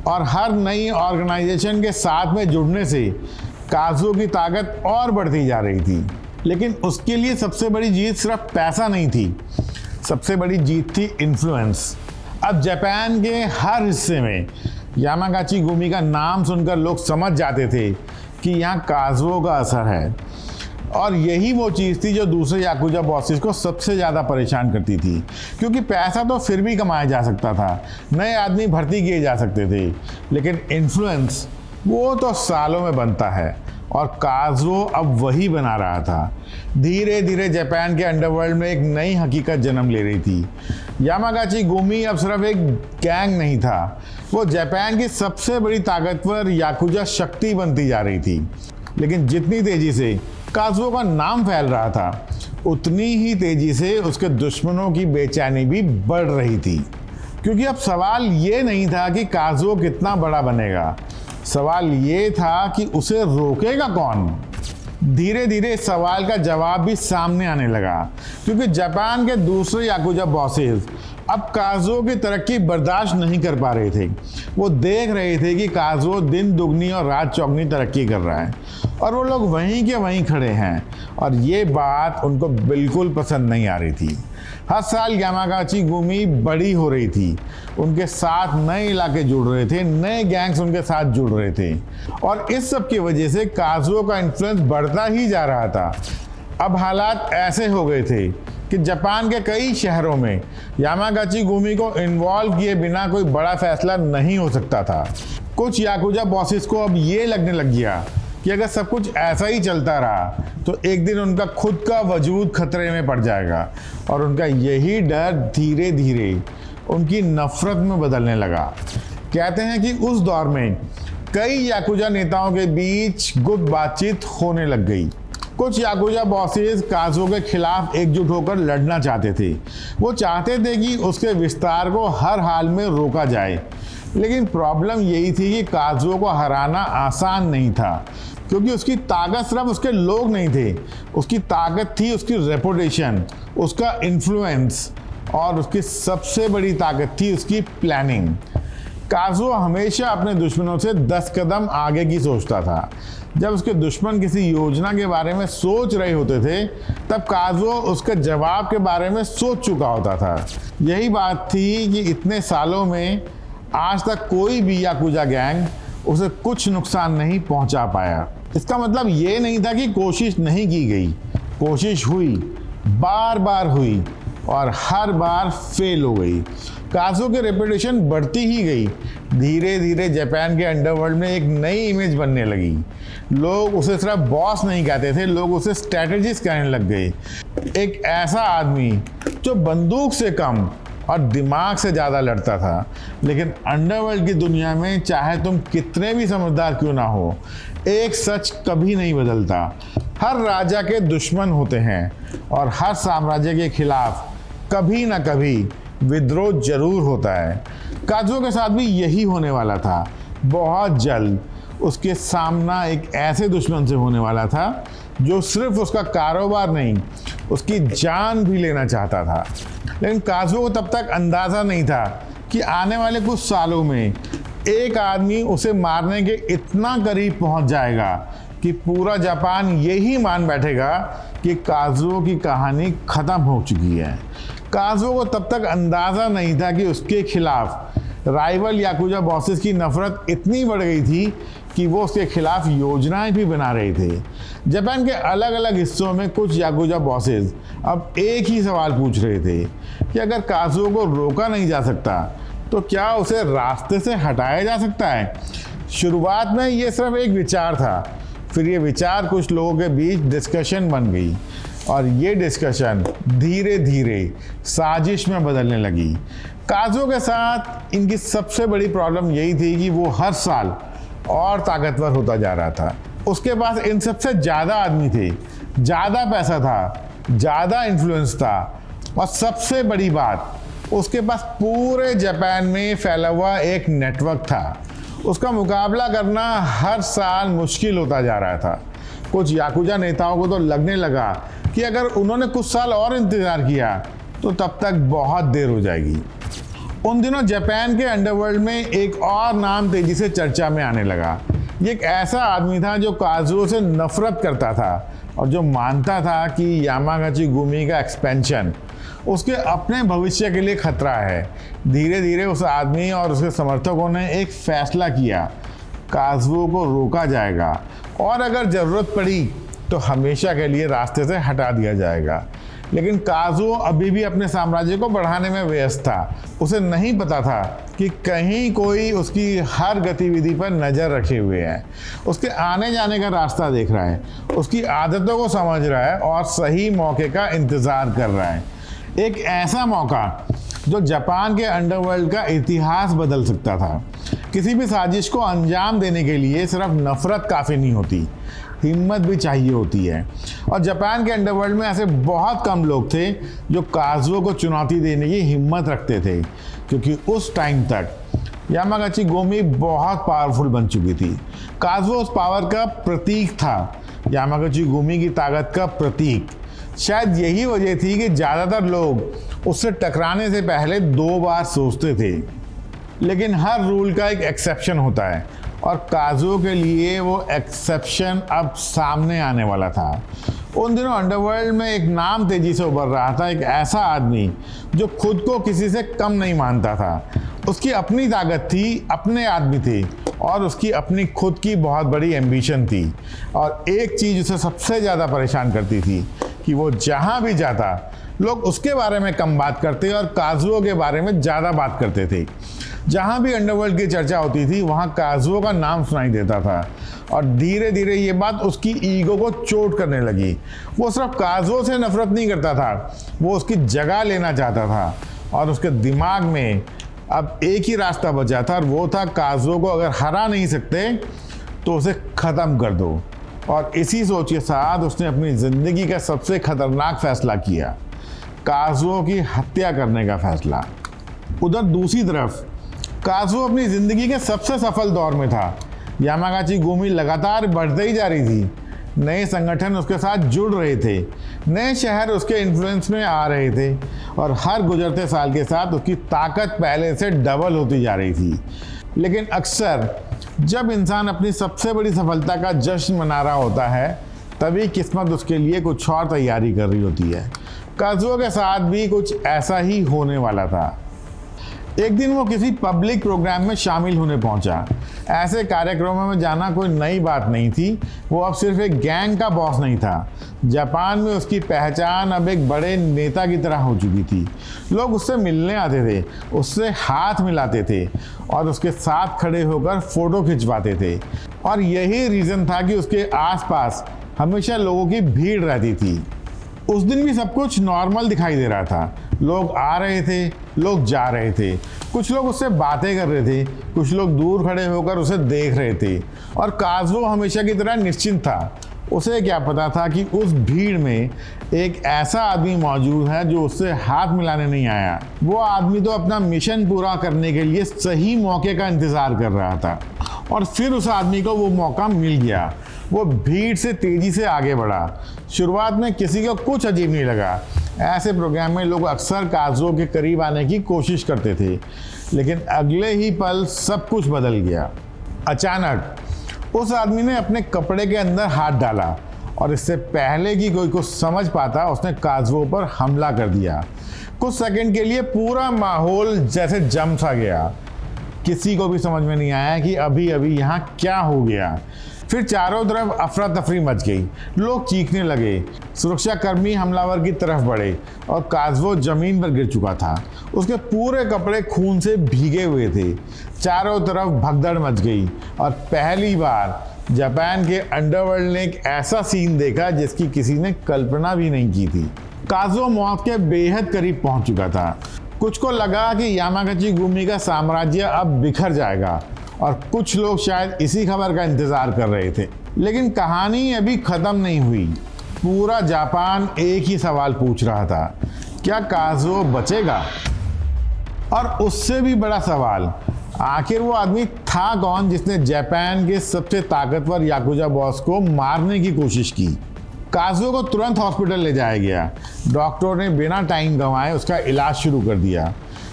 और हर नई ऑर्गेनाइजेशन के साथ में जुड़ने से काजुओ की ताकत और बढ़ती जा रही थी। लेकिन उसके लिए सबसे बड़ी जीत सिर्फ पैसा नहीं थी, सबसे बड़ी जीत थी इन्फ्लुएंस। अब जापान के हर हिस्से में यामागाची गुमी का नाम सुनकर लोग समझ जाते थे कि यहाँ काजुओ का असर है। और यही वो चीज़ थी जो दूसरे याकुजा बॉसेस को सबसे ज़्यादा परेशान करती थी, क्योंकि पैसा तो फिर भी कमाया जा सकता था, नए आदमी भर्ती किए जा सकते थे, लेकिन इन्फ्लुएंस वो तो सालों में बनता है, और काजुओ अब वही बना रहा था। धीरे धीरे जापान के अंडरवर्ल्ड में एक नई हकीकत जन्म ले रही थी। यामागाची गुमी अब सिर्फ एक गैंग नहीं था, वो जापान की सबसे बड़ी ताकतवर याकुजा शक्ति बनती जा रही थी। लेकिन जितनी तेजी से काजुओ का नाम फैल रहा था, उतनी ही तेजी से उसके दुश्मनों की बेचैनी भी बढ़ रही थी। क्योंकि अब सवाल ये नहीं था कि काजुओ कितना बड़ा बनेगा, सवाल ये था कि उसे रोकेगा कौन। धीरे धीरे इस सवाल का जवाब भी सामने आने लगा, क्योंकि जापान के दूसरे याकुजा बॉसेस अब काजुओ की तरक्की बर्दाश्त नहीं कर पा रहे थे। वो देख रहे थे कि काजुओ दिन दुगनी और रात चौगनी तरक्की कर रहा है, और वो लोग वहीं के वहीं खड़े हैं, और ये बात उनको बिल्कुल पसंद नहीं आ रही थी। हर साल यामागाची गुमी बड़ी हो रही थी, उनके साथ नए इलाके जुड़ रहे थे, नए गैंग्स उनके साथ जुड़ रहे थे, और इस सब की वजह से काजुओ का इन्फ्लुएंस बढ़ता ही जा रहा था। अब हालात ऐसे हो गए थे कि जापान के कई शहरों में यामागाची गुमी को इन्वॉल्व किए बिना कोई बड़ा फैसला नहीं हो सकता था। कुछ याकुजा बॉसेस को अब ये लगने लग गया कि अगर सब कुछ ऐसा ही चलता रहा तो एक दिन उनका खुद का वजूद खतरे में पड़ जाएगा, और उनका यही डर धीरे धीरे उनकी नफरत में बदलने लगा। कहते हैं कि उस दौर में कई याकुजा नेताओं के बीच गुप्त बातचीत होने लग गई। कुछ याकुजा बॉसेस काजुओ के खिलाफ एकजुट होकर लड़ना चाहते थे। वो चाहते थे कि उसके विस्तार को हर हाल में रोका जाए, लेकिन प्रॉब्लम यही थी कि काजुओ को हराना आसान नहीं था, क्योंकि उसकी ताकत सिर्फ उसके लोग नहीं थे, उसकी ताकत थी उसकी रेपुटेशन, उसका इन्फ्लुएंस, और उसकी सबसे बड़ी ताकत थी उसकी प्लानिंग। काजुओ हमेशा अपने दुश्मनों से 10 कदम आगे की सोचता था। जब उसके दुश्मन किसी योजना के बारे में सोच रहे होते थे, तब काजुओ उसके जवाब के बारे में सोच चुका होता था। यही बात थी कि इतने सालों में आज तक कोई भी याकुजा गैंग उसे कुछ नुकसान नहीं पहुंचा पाया। इसका मतलब ये नहीं था कि कोशिश नहीं की गई, कोशिश हुई, बार बार हुई, और हर बार फेल हो गई। काजुओ की रेपुटेशन बढ़ती ही गई। धीरे धीरे जापान के अंडरवर्ल्ड में एक नई इमेज बनने लगी। लोग उसे सिर्फ बॉस नहीं कहते थे, लोग उसे स्ट्रैटेजिस्ट कहने लग गए। एक ऐसा आदमी जो बंदूक से कम और दिमाग से ज़्यादा लड़ता था। लेकिन अंडरवर्ल्ड की दुनिया में चाहे तुम कितने भी समझदार क्यों ना हो, एक सच कभी नहीं बदलता। हर राजा के दुश्मन होते हैं और हर साम्राज्य के खिलाफ कभी ना कभी विद्रोह जरूर होता है। काजुओ के साथ भी यही होने वाला था। बहुत जल्द उसके सामना एक ऐसे दुश्मन से होने वाला था जो सिर्फ उसका कारोबार नहीं, उसकी जान भी लेना चाहता था। लेकिन काजुओ को तब तक अंदाज़ा नहीं था कि आने वाले कुछ सालों में एक आदमी उसे मारने के इतना करीब पहुंच जाएगा कि पूरा जापान यही मान बैठेगा कि काजुओ की कहानी ख़त्म हो चुकी है। काजुओ को तब तक अंदाज़ा नहीं था कि उसके खिलाफ राइवल याकुजा बॉसेस की नफरत इतनी बढ़ गई थी कि वो उसके खिलाफ योजनाएं भी बना रहे थे। जापान के अलग अलग हिस्सों में कुछ याकुजा बॉसेस अब एक ही सवाल पूछ रहे थे कि अगर काजुओ को रोका नहीं जा सकता तो क्या उसे रास्ते से हटाया जा सकता है। शुरुआत में ये सिर्फ एक विचार था, फिर ये विचार कुछ लोगों के बीच डिस्कशन बन गई और ये डिस्कशन धीरे धीरे साजिश में बदलने लगी। काजुओ के साथ इनकी सबसे बड़ी प्रॉब्लम यही थी कि वो हर साल और ताकतवर होता जा रहा था। उसके पास इन सबसे ज़्यादा आदमी थे, ज़्यादा पैसा था, ज़्यादा इन्फ्लुएंस था और सबसे बड़ी बात, उसके पास पूरे जापान में फैला हुआ एक नेटवर्क था। उसका मुकाबला करना हर साल मुश्किल होता जा रहा था। कुछ याकुजा नेताओं को तो लगने लगा कि अगर उन्होंने कुछ साल और इंतज़ार किया तो तब तक बहुत देर हो जाएगी। उन दिनों जापान के अंडरवर्ल्ड में एक और नाम तेजी से चर्चा में आने लगा। ये एक ऐसा आदमी था जो काजुओ से नफरत करता था और जो मानता था कि यामागाची गुमी का एक्सपेंशन उसके अपने भविष्य के लिए खतरा है। धीरे धीरे उस आदमी और उसके समर्थकों ने एक फैसला किया, काजुओ को रोका जाएगा और अगर ज़रूरत पड़ी तो हमेशा के लिए रास्ते से हटा दिया जाएगा। लेकिन काजुओ अभी भी अपने साम्राज्य को बढ़ाने में व्यस्त था। उसे नहीं पता था कि कहीं कोई उसकी हर गतिविधि पर नज़र रखे हुए है, उसके आने जाने का रास्ता देख रहा है, उसकी आदतों को समझ रहा है और सही मौके का इंतज़ार कर रहा है। एक ऐसा मौका जो जापान के अंडरवर्ल्ड का इतिहास बदल सकता था। किसी भी साजिश को अंजाम देने के लिए सिर्फ नफरत काफ़ी नहीं होती, हिम्मत भी चाहिए होती है। और जापान के अंडरवर्ल्ड में ऐसे बहुत कम लोग थे जो काजुओ को चुनौती देने की हिम्मत रखते थे, क्योंकि उस टाइम तक यामागाची गुमी बहुत पावरफुल बन चुकी थी। काजुओ उस पावर का प्रतीक था, यामागाची गुमी की ताकत का प्रतीक। शायद यही वजह थी कि ज़्यादातर लोग उससे टकराने से पहले 2 बार सोचते थे। लेकिन हर रूल का एक एक्सेप्शन होता है और काजुओ के लिए वो एक्सेप्शन अब सामने आने वाला था। उन दिनों अंडरवर्ल्ड में एक नाम तेजी से उभर रहा था, एक ऐसा आदमी जो खुद को किसी से कम नहीं मानता था। उसकी अपनी ताकत थी, अपने आदमी थे और उसकी अपनी खुद की बहुत बड़ी एम्बिशन थी। और एक चीज़ उसे सबसे ज़्यादा परेशान करती थी कि वो जहाँ भी जाता लोग उसके बारे में कम बात करते और काजुओ के बारे में ज़्यादा बात करते थे। जहाँ भी अंडरवर्ल्ड की चर्चा होती थी वहाँ काजुओ का नाम सुनाई देता था और धीरे धीरे ये बात उसकी ईगो को चोट करने लगी। वो सिर्फ काजुओ से नफरत नहीं करता था, वो उसकी जगह लेना चाहता था और उसके दिमाग में अब एक ही रास्ता बचा था और वो था काजुओ को अगर हरा नहीं सकते तो उसे ख़त्म कर दो। और इसी सोच के साथ उसने अपनी ज़िंदगी का सबसे खतरनाक फैसला किया, काजुओ की हत्या करने का फैसला। उधर दूसरी तरफ काजुओ अपनी ज़िंदगी के सबसे सफल दौर में था। यामागाची गुमी लगातार बढ़ते ही जा रही थी, नए संगठन उसके साथ जुड़ रहे थे, नए शहर उसके इन्फ्लुएंस में आ रहे थे और हर गुजरते साल के साथ उसकी ताकत पहले से डबल होती जा रही थी। लेकिन अक्सर जब इंसान अपनी सबसे बड़ी सफलता का जश्न मना रहा होता है तभी किस्मत उसके लिए कुछ और तैयारी कर रही होती है। काजुओ के साथ भी कुछ ऐसा ही होने वाला था। एक दिन वो किसी पब्लिक प्रोग्राम में शामिल होने पहुंचा। ऐसे कार्यक्रमों में जाना कोई नई बात नहीं थी। वो अब सिर्फ एक गैंग का बॉस नहीं था। जापान में उसकी पहचान अब एक बड़े नेता की तरह हो चुकी थी। लोग उससे मिलने आते थे, उससे हाथ मिलाते थे और उसके साथ खड़े होकर फोटो खिंचवाते थे। और यही रीज़न था कि उसके आसपास हमेशा लोगों की भीड़ रहती थी। उस दिन भी सब कुछ नॉर्मल दिखाई दे रहा था। लोग आ रहे थे, लोग जा रहे थे, कुछ लोग उससे बातें कर रहे थे, कुछ लोग दूर खड़े होकर उसे देख रहे थे। और काज़ुओ हमेशा की तरह निश्चिंत था। उसे क्या पता था कि उस भीड़ में एक ऐसा आदमी मौजूद है जो उससे हाथ मिलाने नहीं आया। वो आदमी तो अपना मिशन पूरा करने के लिए सही मौके का इंतज़ार कर रहा था और फिर उस आदमी को वो मौका मिल गया। वो भीड़ से तेज़ी से आगे बढ़ा। शुरुआत में किसी को कुछ अजीब नहीं लगा। ऐसे प्रोग्राम में लोग अक्सर काज़ुओ के करीब आने की कोशिश करते थे, लेकिन अगले ही पल सब कुछ बदल गया। अचानक उस आदमी ने अपने कपड़े के अंदर हाथ डाला और इससे पहले कि कोई कुछ समझ पाता उसने काज़ुओ पर हमला कर दिया। कुछ सेकंड के लिए पूरा माहौल जैसे जम सा गया। किसी को भी समझ में नहीं आया कि अभी अभी यहाँ क्या हो गया। फिर चारों तरफ अफरा तफरी मच गई। लोग चीखने लगे। सुरक्षाकर्मी हमलावर की तरफ बढ़े और काज़ुओ जमीन पर गिर चुका था। उसके पूरे कपड़े खून से भीगे हुए थे। चारों तरफ भगदड़ मच गई और पहली बार जापान के अंडरवर्ल्ड ने एक ऐसा सीन देखा जिसकी किसी ने कल्पना भी नहीं की थी। काज़ुओ मौत के बेहद करीब पहुंच चुका था। कुछ को लगा कि यामागुची गुमी का साम्राज्य अब बिखर जाएगा और कुछ लोग शायद इसी खबर का इंतजार कर रहे थे। लेकिन कहानी अभी खत्म नहीं हुई। पूरा जापान एक ही सवाल पूछ रहा था, क्या काज़ुओ बचेगा? और उससे भी बड़ा सवाल, आखिर वो आदमी था कौन जिसने जापान के सबसे ताकतवर याकुजा बॉस को मारने की कोशिश की? काज़ुओ को तुरंत हॉस्पिटल ले जाया गया। डॉक्टरों ने बिना टाइम गंवाए उसका इलाज शुरू कर दिया।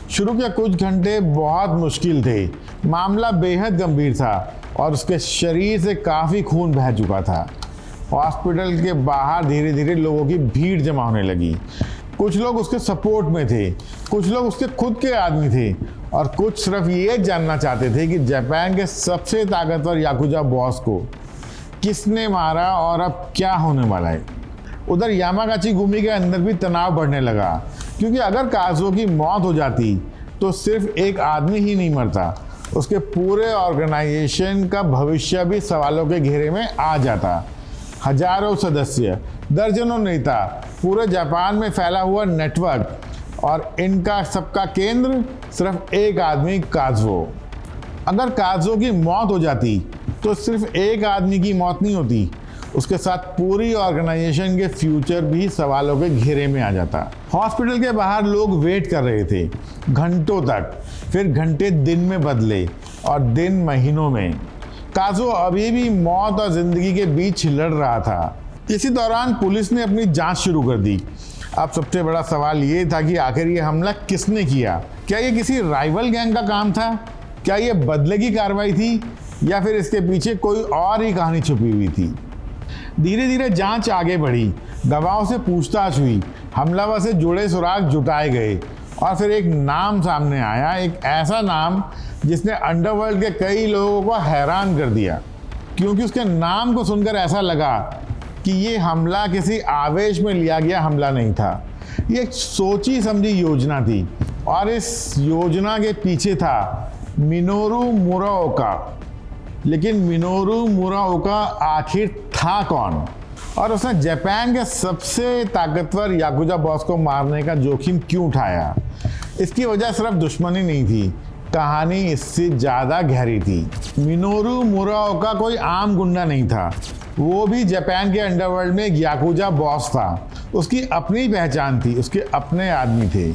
शुरू के कुछ घंटे बहुत मुश्किल थे। मामला बेहद गंभीर था और उसके शरीर से काफ़ी खून बह चुका था। हॉस्पिटल के बाहर धीरे धीरे लोगों की भीड़ जमा होने लगी। कुछ लोग उसके सपोर्ट में थे, कुछ लोग उसके खुद के आदमी थे और कुछ सिर्फ ये जानना चाहते थे कि जापान के सबसे ताकतवर याकुजा बॉस को किसने मारा और अब क्या होने वाला है। उधर यामागुची गुमी के अंदर भी तनाव बढ़ने लगा, क्योंकि अगर काज़ुओ की मौत हो जाती तो सिर्फ एक आदमी ही नहीं मरता, उसके पूरे ऑर्गेनाइजेशन का भविष्य भी सवालों के घेरे में आ जाता। हजारों सदस्य, दर्जनों नेता, पूरे जापान में फैला हुआ नेटवर्क और इनका सबका केंद्र सिर्फ एक आदमी काज़ुओ। अगर काज़ुओ की मौत हो जाती तो सिर्फ एक आदमी की मौत नहीं होती, उसके साथ पूरी ऑर्गेनाइजेशन के फ्यूचर भी सवालों के घेरे में आ जाता। हॉस्पिटल के बाहर लोग वेट कर रहे थे घंटों तक, फिर घंटे दिन में बदले और दिन महीनों में। काज़ुओ अभी भी मौत और ज़िंदगी के बीच लड़ रहा था। इसी दौरान पुलिस ने अपनी जांच शुरू कर दी। अब सबसे बड़ा सवाल ये था कि आखिर ये हमला किसने किया? क्या ये किसी राइवल गैंग का काम था? क्या ये बदले की कार्रवाई थी या फिर इसके पीछे कोई और ही कहानी छुपी हुई थी? धीरे धीरे जांच आगे बढ़ी। गवाहों से पूछताछ हुई, हमलावर से जुड़े सुराग जुटाए गए और फिर एक नाम सामने आया, एक ऐसा नाम जिसने अंडरवर्ल्ड के कई लोगों को हैरान कर दिया, क्योंकि उसके नाम को सुनकर ऐसा लगा कि ये हमला किसी आवेश में लिया गया हमला नहीं था। ये एक सोची समझी योजना थी और इस योजना के पीछे था मिनोरू मुराओका। लेकिन मिनोरू मुराओका आखिर था कौन और उसने जापान के सबसे ताकतवर याकुजा बॉस को मारने का जोखिम क्यों उठाया? इसकी वजह सिर्फ दुश्मनी नहीं थी, कहानी इससे ज़्यादा गहरी थी। मिनोरू मुराओका कोई आम गुंडा नहीं था, वो भी जापान के अंडरवर्ल्ड में एक याकुजा बॉस था। उसकी अपनी पहचान थी, उसके अपने आदमी थे,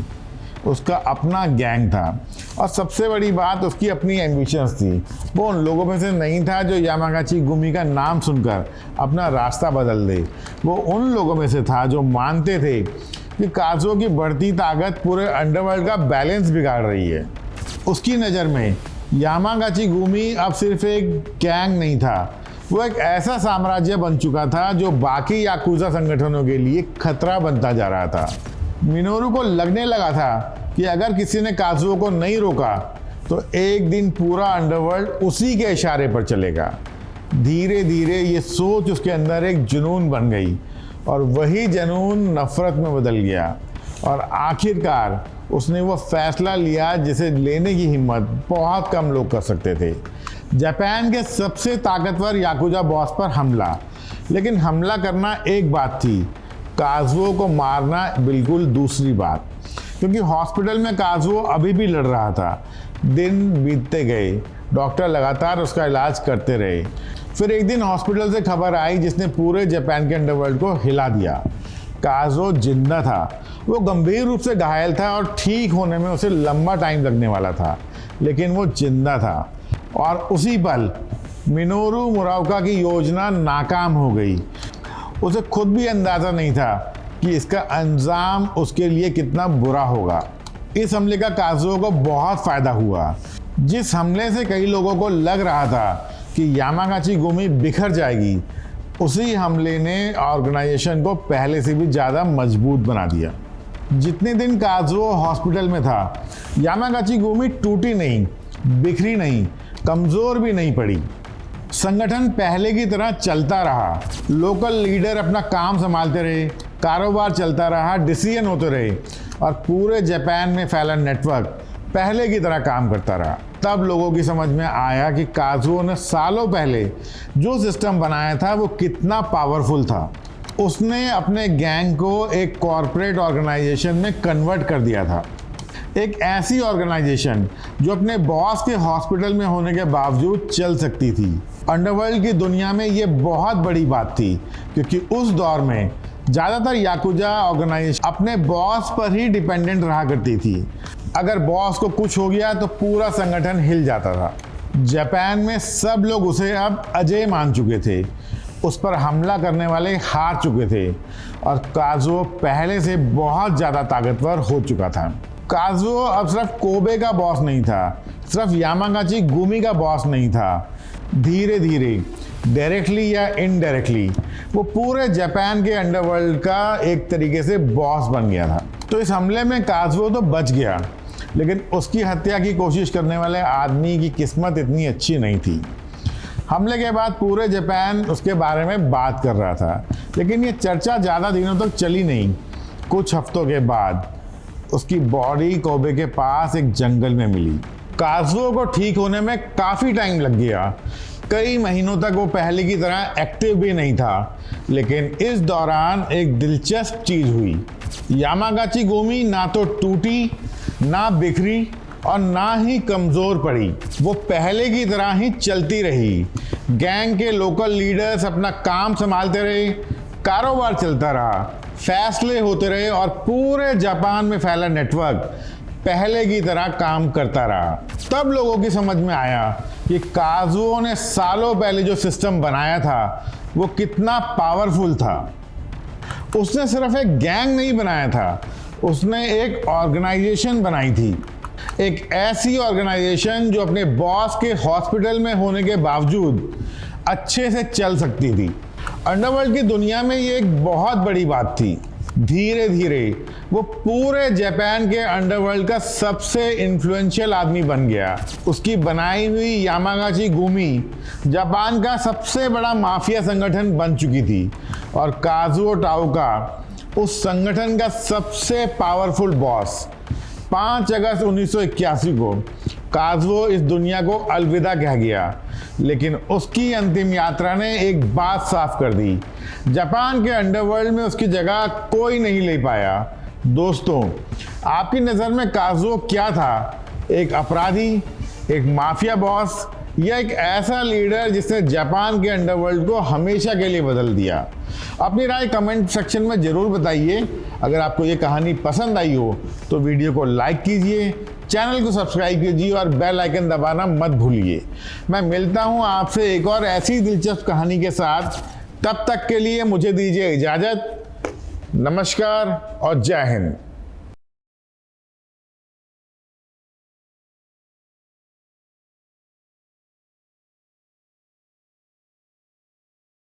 उसका अपना गैंग था और सबसे बड़ी बात उसकी अपनी एम्बिशंस थी। वो उन लोगों में से नहीं था जो यामागुची गुमी का नाम सुनकर अपना रास्ता बदल दे। वो उन लोगों में से था जो मानते थे कि काज़ुओ की बढ़ती ताकत पूरे अंडरवर्ल्ड का बैलेंस बिगाड़ रही है। उसकी नज़र में यामागुची गुमी अब सिर्फ एक गैंग नहीं था, वो एक ऐसा साम्राज्य बन चुका था जो बाकी याकुजा संगठनों के लिए खतरा बनता जा रहा था। मिनोरू को लगने लगा था कि अगर किसी ने काजुओ को नहीं रोका तो एक दिन पूरा अंडरवर्ल्ड उसी के इशारे पर चलेगा। धीरे धीरे ये सोच उसके अंदर एक जुनून बन गई और वही जुनून नफरत में बदल गया और आखिरकार उसने वो फैसला लिया जिसे लेने की हिम्मत बहुत कम लोग कर सकते थे। जापान के सबसे ताकतवर याकुजा बॉस पर हमला। लेकिन हमला करना एक बात थी, काजुओ को मारना बिल्कुल दूसरी बात। क्योंकि हॉस्पिटल में काजुओ अभी भी लड़ रहा था। दिन बीतते गए, डॉक्टर लगातार उसका इलाज करते रहे। फिर एक दिन हॉस्पिटल से खबर आई जिसने पूरे जापान के अंडरवर्ल्ड को हिला दिया। काजुओ जिंदा था, वो गंभीर रूप से घायल था और ठीक होने में उसे लंबा टाइम लगने वाला था, लेकिन वो जिंदा था। और उसी पल मिनोरू मुराओका की योजना नाकाम हो गई। उसे खुद भी अंदाज़ा नहीं था कि इसका अंजाम उसके लिए कितना बुरा होगा। इस हमले का काजुओ को बहुत फ़ायदा हुआ। जिस हमले से कई लोगों को लग रहा था कि यामागाची गुमी बिखर जाएगी, उसी हमले ने ऑर्गेनाइजेशन को पहले से भी ज़्यादा मजबूत बना दिया। जितने दिन काजुओ हॉस्पिटल में था, यामागाची गुमी टूटी नहीं, बिखरी नहीं, कमज़ोर भी नहीं पड़ी। संगठन पहले की तरह चलता रहा। लोकल लीडर अपना काम संभालते रहे, कारोबार चलता रहा, डिसीजन होते रहे और पूरे जापान में फैला नेटवर्क पहले की तरह काम करता रहा। तब लोगों की समझ में आया कि काजुओ ने सालों पहले जो सिस्टम बनाया था वो कितना पावरफुल था। उसने अपने गैंग को एक कॉरपोरेट ऑर्गेनाइजेशन में कन्वर्ट कर दिया था। एक ऐसी ऑर्गेनाइजेशन जो अपने बॉस के हॉस्पिटल में होने के बावजूद चल सकती थी। अंडरवर्ल्ड की दुनिया में ये बहुत बड़ी बात थी, क्योंकि उस दौर में ज़्यादातर याकुजा ऑर्गेनाइजेशन अपने बॉस पर ही डिपेंडेंट रहा करती थी। अगर बॉस को कुछ हो गया तो पूरा संगठन हिल जाता था। जापान में सब लोग उसे अब अजेय मान चुके थे। उस पर हमला करने वाले हार चुके थे और काजुओ पहले से बहुत ज़्यादा ताकतवर हो चुका था। काजुओ अब सिर्फ कोबे का बॉस नहीं था, सिर्फ यामागाची गुमी का बॉस नहीं था। धीरे धीरे, डायरेक्टली या इनडायरेक्टली, वो पूरे जापान के अंडरवर्ल्ड का एक तरीके से बॉस बन गया था। तो इस हमले में काजुओ तो बच गया, लेकिन उसकी हत्या की कोशिश करने वाले आदमी की किस्मत इतनी अच्छी नहीं थी। हमले के बाद पूरे जापान उसके बारे में बात कर रहा था, लेकिन ये चर्चा ज़्यादा दिनों तक चली नहीं। कुछ हफ्तों के बाद उसकी बॉडी कोबे के पास एक जंगल में मिली। काजुओ को ठीक होने में काफ़ी टाइम लग गया। कई महीनों तक वो पहले की तरह एक्टिव भी नहीं था, लेकिन इस दौरान एक दिलचस्प चीज़ हुई। यामागाची गुमी ना तो टूटी, ना बिखरी और ना ही कमज़ोर पड़ी। वो पहले की तरह ही चलती रही। गैंग के लोकल लीडर्स अपना काम संभालते रहे, कारोबार चलता रहा, फैसले होते रहे और पूरे जापान में फैला नेटवर्क पहले की तरह काम करता रहा। तब लोगों की समझ में आया कि काजुओ ने सालों पहले जो सिस्टम बनाया था वो कितना पावरफुल था। उसने सिर्फ एक गैंग नहीं बनाया था, उसने एक ऑर्गेनाइजेशन बनाई थी। एक ऐसी ऑर्गेनाइजेशन जो अपने बॉस के हॉस्पिटल में होने के बावजूद अच्छे से चल सकती थी। अंडरवर्ल्ड की दुनिया में ये एक बहुत बड़ी बात थी। धीरे धीरे वो पूरे जापान के अंडरवर्ल्ड का सबसे इन्फ्लुएंशियल आदमी बन गया। उसकी बनाई हुई यामागाची गुमी जापान का सबसे बड़ा माफिया संगठन बन चुकी थी और काजुओ टाओका उस संगठन का सबसे पावरफुल बॉस। 5 अगस्त 1981 को काजुओ इस दुनिया को अलविदा कह गया, लेकिन उसकी अंतिम यात्रा ने एक बात साफ कर दी। जापान के अंडरवर्ल्ड में उसकी जगह कोई नहीं ले पाया। दोस्तों, आपकी नज़र में काजुओ क्या था? एक अपराधी, एक माफिया बॉस या एक ऐसा लीडर जिसने जापान के अंडरवर्ल्ड को हमेशा के लिए बदल दिया? अपनी राय कमेंट सेक्शन में ज़रूर बताइए। अगर आपको ये कहानी पसंद आई हो तो वीडियो को लाइक कीजिए, चैनल को सब्सक्राइब कीजिए और बेल आइकन दबाना मत भूलिए। मैं मिलता हूँ आपसे एक और ऐसी दिलचस्प कहानी के साथ। तब तक के लिए मुझे दीजिए इजाज़त। नमस्कार और जय हिंद।